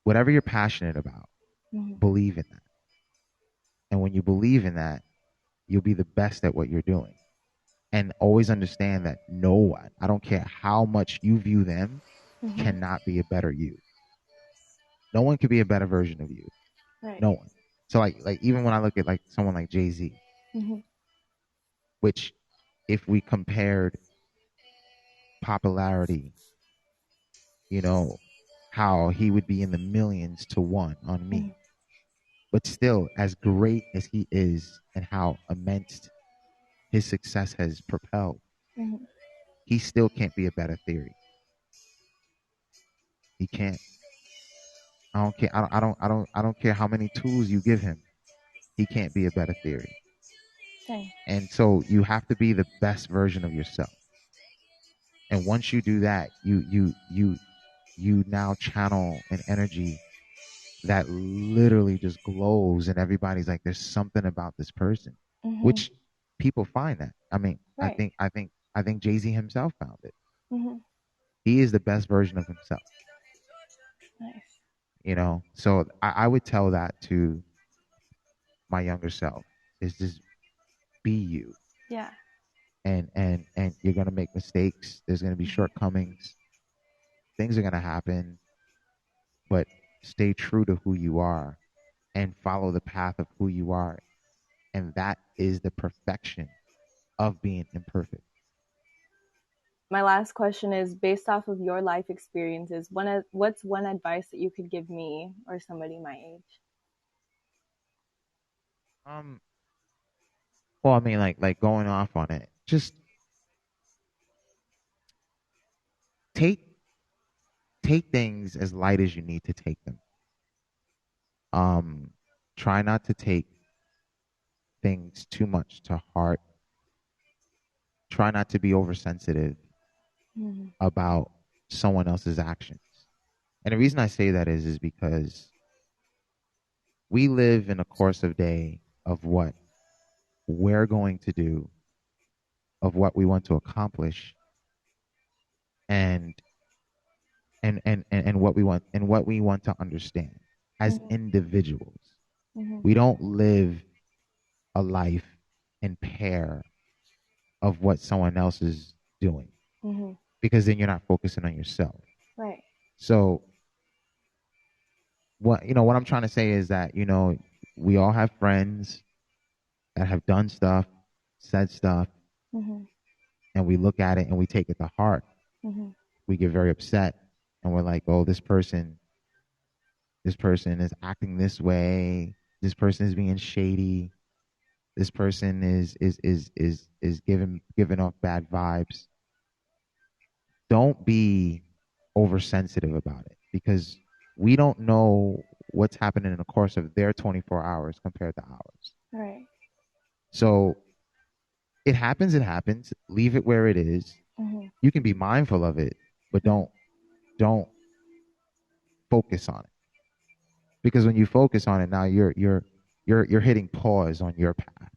[SPEAKER 2] whatever you're passionate about,
[SPEAKER 1] Mm-hmm.
[SPEAKER 2] believe in that. And when you believe in that, you'll be the best at what you're doing. And always understand that no one, I don't care how much you view them,
[SPEAKER 1] Mm-hmm.
[SPEAKER 2] cannot be a better you. No one can be a better version of you.
[SPEAKER 1] Right.
[SPEAKER 2] No one. So like even when I look at like someone like JayZ,
[SPEAKER 1] Mm-hmm.
[SPEAKER 2] which if we compared popularity, you know, how he would be in the millions to one on
[SPEAKER 1] Mm-hmm.
[SPEAKER 2] me. But still, as great as he is and how immense his success has propelled,
[SPEAKER 1] Mm-hmm.
[SPEAKER 2] he still can't be a better theory. He can't. I don't care. I don't care how many tools you give him. He can't be a better theory.
[SPEAKER 1] Dang.
[SPEAKER 2] And so you have to be the best version of yourself. And once you do that, you now channel an energy that literally just glows, and everybody's like, there's something about this person,
[SPEAKER 1] Mm-hmm.
[SPEAKER 2] which people find that. I mean, I
[SPEAKER 1] Right.
[SPEAKER 2] think I think I think JayZ himself found it.
[SPEAKER 1] Mm-hmm.
[SPEAKER 2] He is the best version of himself.
[SPEAKER 1] Nice.
[SPEAKER 2] So I would tell that to my younger self, is just be you.
[SPEAKER 1] Yeah.
[SPEAKER 2] And you're going to make mistakes, there's going to be
[SPEAKER 1] Mm-hmm.
[SPEAKER 2] shortcomings, things are going to happen, but stay true to who you are and follow the path of who you are, and that is the perfection of being imperfect.
[SPEAKER 1] my last question is based off of your life experiences. What's one advice that you could give me or somebody my age?
[SPEAKER 2] Um, well, I mean, like going off on it, just take take things as light as you need to take them. Um, Try not to take things too much to heart. Try not to be oversensitive
[SPEAKER 1] Mm-hmm.
[SPEAKER 2] about someone else's actions. And the reason I say that is because we live in a course of day of what we're going to do, of what we want to accomplish, and what we want to understand as
[SPEAKER 1] Mm-hmm.
[SPEAKER 2] individuals.
[SPEAKER 1] Mm-hmm.
[SPEAKER 2] We don't live a life in pair of what someone else is doing,
[SPEAKER 1] Mm-hmm.
[SPEAKER 2] because then you're not focusing on yourself.
[SPEAKER 1] Right.
[SPEAKER 2] So what I'm trying to say is that, we all have friends that have done stuff, said stuff,
[SPEAKER 1] Mm-hmm.
[SPEAKER 2] and we look at it and we take it to heart.
[SPEAKER 1] Mm-hmm.
[SPEAKER 2] We get very upset and we're like, "Oh, this person is acting this way. This person is being shady. This person is giving off bad vibes." Don't be oversensitive about it, because we don't know what's happening in the course of their 24 hours compared to ours.
[SPEAKER 1] Right.
[SPEAKER 2] So it happens, it happens. Leave it where it is.
[SPEAKER 1] Mm-hmm.
[SPEAKER 2] You can be mindful of it, but
[SPEAKER 1] Mm-hmm.
[SPEAKER 2] don't focus on it. Because when you focus on it, now you're hitting pause on your path.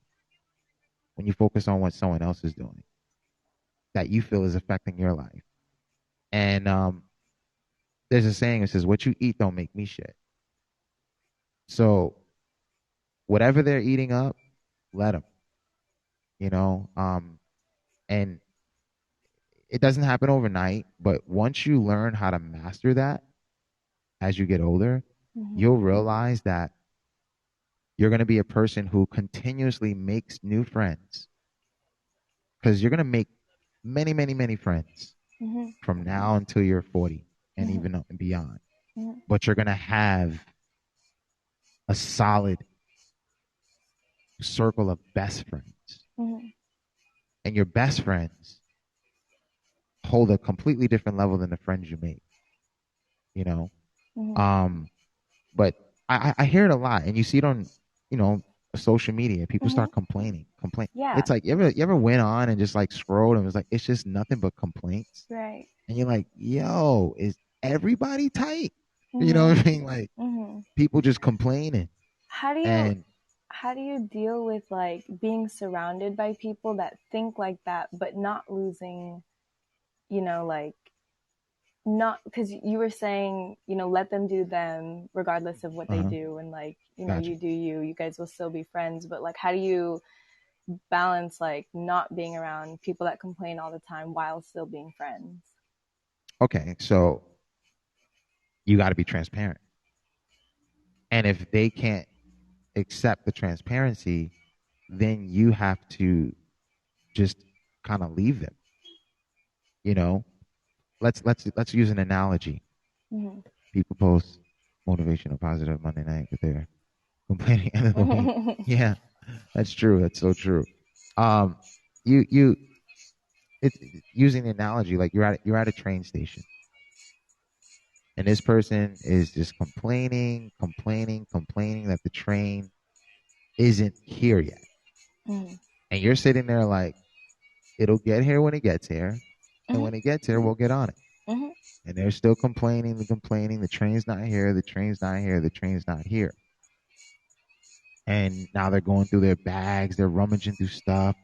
[SPEAKER 2] When you focus on what someone else is doing that you feel is affecting your life. And there's a saying that says, "What you eat don't make me shit." So whatever they're eating up, let them. You know, and it doesn't happen overnight, but once you learn how to master that as you get older,
[SPEAKER 1] Mm-hmm.
[SPEAKER 2] you'll realize that you're going to be a person who continuously makes new friends, because you're going to make many, many, many friends
[SPEAKER 1] Mm-hmm.
[SPEAKER 2] from now until you're 40 and
[SPEAKER 1] Mm-hmm.
[SPEAKER 2] even up and beyond.
[SPEAKER 1] Mm-hmm.
[SPEAKER 2] But you're going to have a solid circle of best friends.
[SPEAKER 1] Mm-hmm.
[SPEAKER 2] And your best friends hold a completely different level than the friends you make, you know?
[SPEAKER 1] Mm-hmm.
[SPEAKER 2] Um, but I hear it a lot, and you see it on, you know, social media. People
[SPEAKER 1] Mm-hmm.
[SPEAKER 2] start complain.
[SPEAKER 1] Yeah.
[SPEAKER 2] It's like, you ever went on and just like scrolled and was like, it's just nothing but complaints.
[SPEAKER 1] Right.
[SPEAKER 2] And you're like, yo, is everybody tight? You know
[SPEAKER 1] Mm-hmm.
[SPEAKER 2] what I mean? Like,
[SPEAKER 1] Mm-hmm.
[SPEAKER 2] people just complaining.
[SPEAKER 1] How do you
[SPEAKER 2] And
[SPEAKER 1] how do you deal with like being surrounded by people that think like that but not losing, like not because you were saying, let them do them regardless of what they
[SPEAKER 2] uh-huh,
[SPEAKER 1] do and like,
[SPEAKER 2] gotcha.
[SPEAKER 1] you do you guys will still be friends, but like how do you balance like not being around people that complain all the time while still being friends?
[SPEAKER 2] Okay, so you got to be transparent. And if they can't accept the transparency, then you have to just kind of leave them. You know, let's use an analogy.
[SPEAKER 1] Mm-hmm.
[SPEAKER 2] People post motivational positive Monday night, but they're complaining end of the week. Yeah, that's true. That's so true. Um, you it's using the analogy, like you're at a train station, and this person is just complaining that the train isn't here yet,
[SPEAKER 1] Mm-hmm.
[SPEAKER 2] and you're sitting there like, it'll get here when it gets here, and
[SPEAKER 1] Mm-hmm.
[SPEAKER 2] when it gets here, we'll get on it.
[SPEAKER 1] Mm-hmm.
[SPEAKER 2] And they're still complaining and complaining. The train's not here. The train's not here. The train's not here. And now they're going through their bags. They're rummaging through stuff.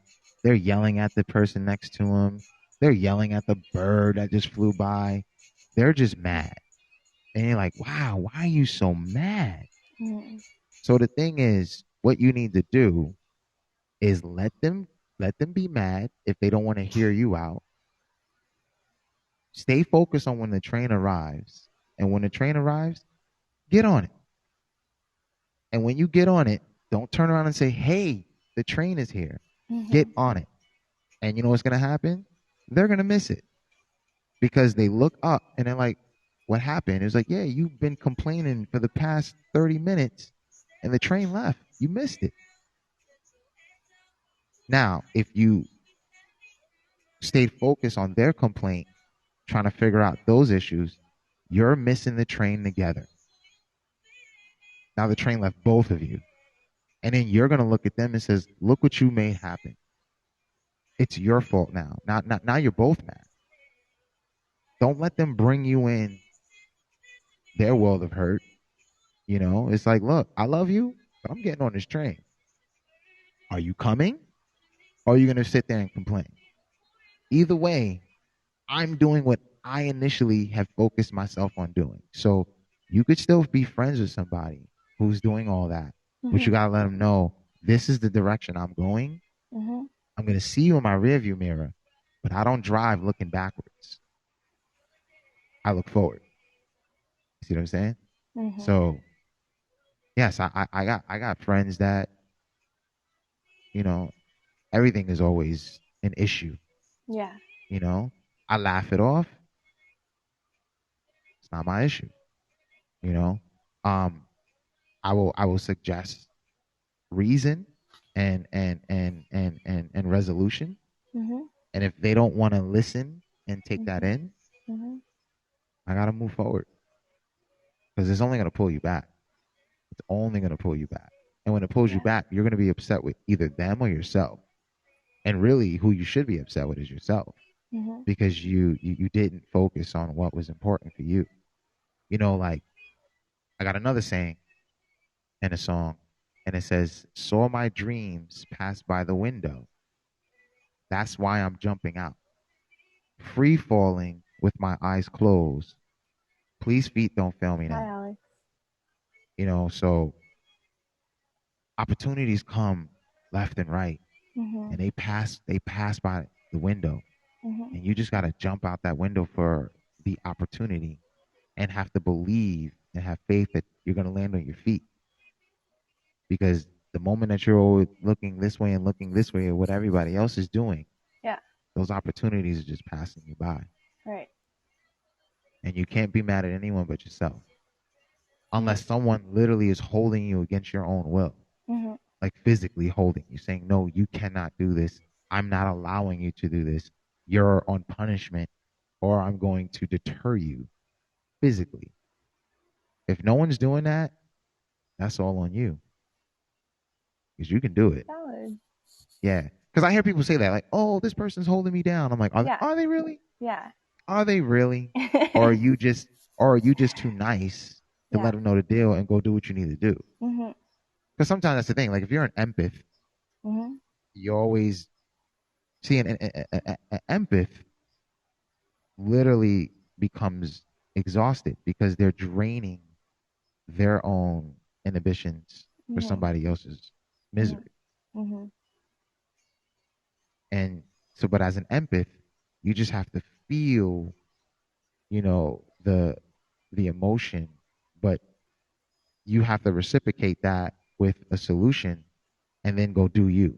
[SPEAKER 2] They're yelling at the person next to them. They're yelling at the bird that just flew by. They're just mad. And you're like, wow, why are you so mad?
[SPEAKER 1] Mm-hmm.
[SPEAKER 2] So the thing is, what you need to do is let them be mad if they don't want to hear you out. Stay focused on when the train arrives. And when the train arrives, get on it. And when you get on it, don't turn around and say, "Hey, the train is here." Get
[SPEAKER 1] Mm-hmm.
[SPEAKER 2] on it. And you know what's going to happen? They're going to miss it. because they look up and they're like, what happened? It was like, yeah, you've been complaining for the past 30 minutes and the train left. You missed it. Now, if you stayed focused on their complaint, trying to figure out those issues, you're missing the train together. Now the train left both of you. And then you're going to look at them and says, look what you made happen. It's your fault now. Now you're both mad. Don't let them bring you in their world of hurt. You know, it's like, look, I love you, but I'm getting on this train. Are you coming? Or are you going to sit there and complain? Either way, I'm doing what I initially have focused myself on doing. So you could still be friends with somebody who's doing all that, but you
[SPEAKER 1] Mm-hmm.
[SPEAKER 2] got to let them know this is the direction I'm going.
[SPEAKER 1] Mm-hmm.
[SPEAKER 2] I'm going to see you in my rearview mirror, but I don't drive looking backwards. I look forward. You see what I'm saying?
[SPEAKER 1] Mm-hmm.
[SPEAKER 2] So yes, I got friends that, you know, everything is always an issue.
[SPEAKER 1] Yeah.
[SPEAKER 2] You know, I laugh it off. It's not my issue. You know, um, I will suggest reason and resolution.
[SPEAKER 1] Mm-hmm.
[SPEAKER 2] And if they don't want to listen and take that
[SPEAKER 1] Mm-hmm.
[SPEAKER 2] in,
[SPEAKER 1] Mm-hmm.
[SPEAKER 2] I gotta move forward because it's only gonna pull you back. It's only gonna pull you back. And when it pulls you
[SPEAKER 1] Yeah.
[SPEAKER 2] back, you're gonna be upset with either them or yourself. And really, who you should be upset with is yourself
[SPEAKER 1] Mm-hmm.
[SPEAKER 2] because you didn't focus on what was important for you. You know, like I got another saying in a song, and it says, "Saw my dreams pass by the window. That's why I'm jumping out. Free falling with my eyes closed. Please, feet, don't fail me
[SPEAKER 1] Hi,
[SPEAKER 2] now."
[SPEAKER 1] Alex.
[SPEAKER 2] You know, so opportunities come left and right,
[SPEAKER 1] Mm-hmm.
[SPEAKER 2] and they pass by the window,
[SPEAKER 1] Mm-hmm.
[SPEAKER 2] and you just got to jump out that window for the opportunity and have to believe and have faith that you're going to land on your feet because the moment that you're always looking this way and looking this way at what everybody else is doing,
[SPEAKER 1] Yeah.
[SPEAKER 2] those opportunities are just passing you by.
[SPEAKER 1] Right.
[SPEAKER 2] And you can't be mad at anyone but yourself
[SPEAKER 1] Mm-hmm.
[SPEAKER 2] unless someone literally is holding you against your own will,
[SPEAKER 1] Mm-hmm.
[SPEAKER 2] like physically holding you, saying, no, you cannot do this. I'm not allowing you to do this. You're on punishment, or I'm going to deter you physically. If no one's doing that, that's all on you because you can do it.
[SPEAKER 1] Valid.
[SPEAKER 2] Yeah. Because I hear people say that, like, oh, this person's holding me down. I'm like,
[SPEAKER 1] Yeah.
[SPEAKER 2] are they really?
[SPEAKER 1] Yeah.
[SPEAKER 2] Are they really? Or are you just or are you just too nice to
[SPEAKER 1] Yeah.
[SPEAKER 2] let them know the deal and go do what you need to do?
[SPEAKER 1] Mm-hmm.
[SPEAKER 2] Because sometimes that's the thing. Like if you're an empath,
[SPEAKER 1] Mm-hmm.
[SPEAKER 2] you always see an empath literally becomes exhausted because they're draining their own inhibitions for
[SPEAKER 1] Mm-hmm.
[SPEAKER 2] somebody else's
[SPEAKER 1] Mm-hmm.
[SPEAKER 2] misery.
[SPEAKER 1] Mm-hmm.
[SPEAKER 2] And so, but as an empath, you just have to feel, the emotion, but you have to reciprocate that with a solution and then go do you.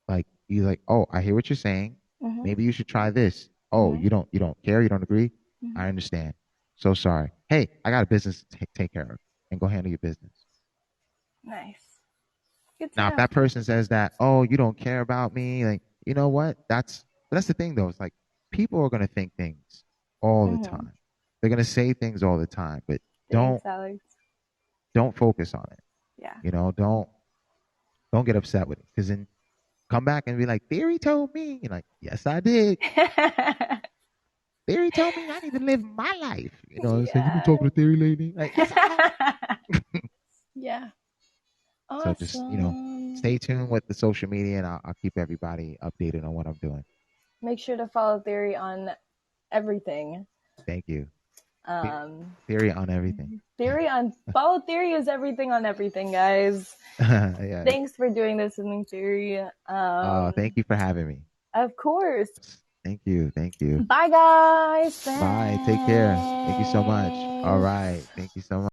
[SPEAKER 2] Like you like, oh, I hear what you're saying.
[SPEAKER 1] Mm-hmm.
[SPEAKER 2] Maybe you should try this. Oh,
[SPEAKER 1] Mm-hmm.
[SPEAKER 2] you don't care, you don't agree?
[SPEAKER 1] Mm-hmm.
[SPEAKER 2] I understand. So sorry. Hey, I got a business to take care of and go handle your business.
[SPEAKER 1] Nice. Good to
[SPEAKER 2] Now, if
[SPEAKER 1] know.
[SPEAKER 2] that person says that, oh, you don't care about me, like, you know what? That's the thing though. It's like people are gonna think things all the
[SPEAKER 1] Mm-hmm.
[SPEAKER 2] time. They're gonna say things all the time, but
[SPEAKER 1] Thanks,
[SPEAKER 2] don't
[SPEAKER 1] Alex.
[SPEAKER 2] don't focus on it.
[SPEAKER 1] Yeah.
[SPEAKER 2] Don't get upset with it. Because then come back and be like, Theory told me. You're like, yes, I did. Theory told me I need to live my life. So you've been
[SPEAKER 1] Yeah.
[SPEAKER 2] talking to Theory lately? Like, yes, I have.
[SPEAKER 1] Yeah.
[SPEAKER 2] So just,
[SPEAKER 1] Awesome.
[SPEAKER 2] stay tuned with the social media and I'll keep everybody updated on what I'm doing.
[SPEAKER 1] Make sure to follow Theory on everything.
[SPEAKER 2] Thank you.
[SPEAKER 1] Um,
[SPEAKER 2] Theory on everything.
[SPEAKER 1] Follow Theory is everything on everything, guys.
[SPEAKER 2] Yeah.
[SPEAKER 1] Thanks for doing this with me, Theory.
[SPEAKER 2] Thank you for having me.
[SPEAKER 1] Of course.
[SPEAKER 2] Thank you. Thank you.
[SPEAKER 1] Bye, guys.
[SPEAKER 2] Bye. Take care. Thank you so much. All
[SPEAKER 1] Thanks.
[SPEAKER 2] right. Thank you so much.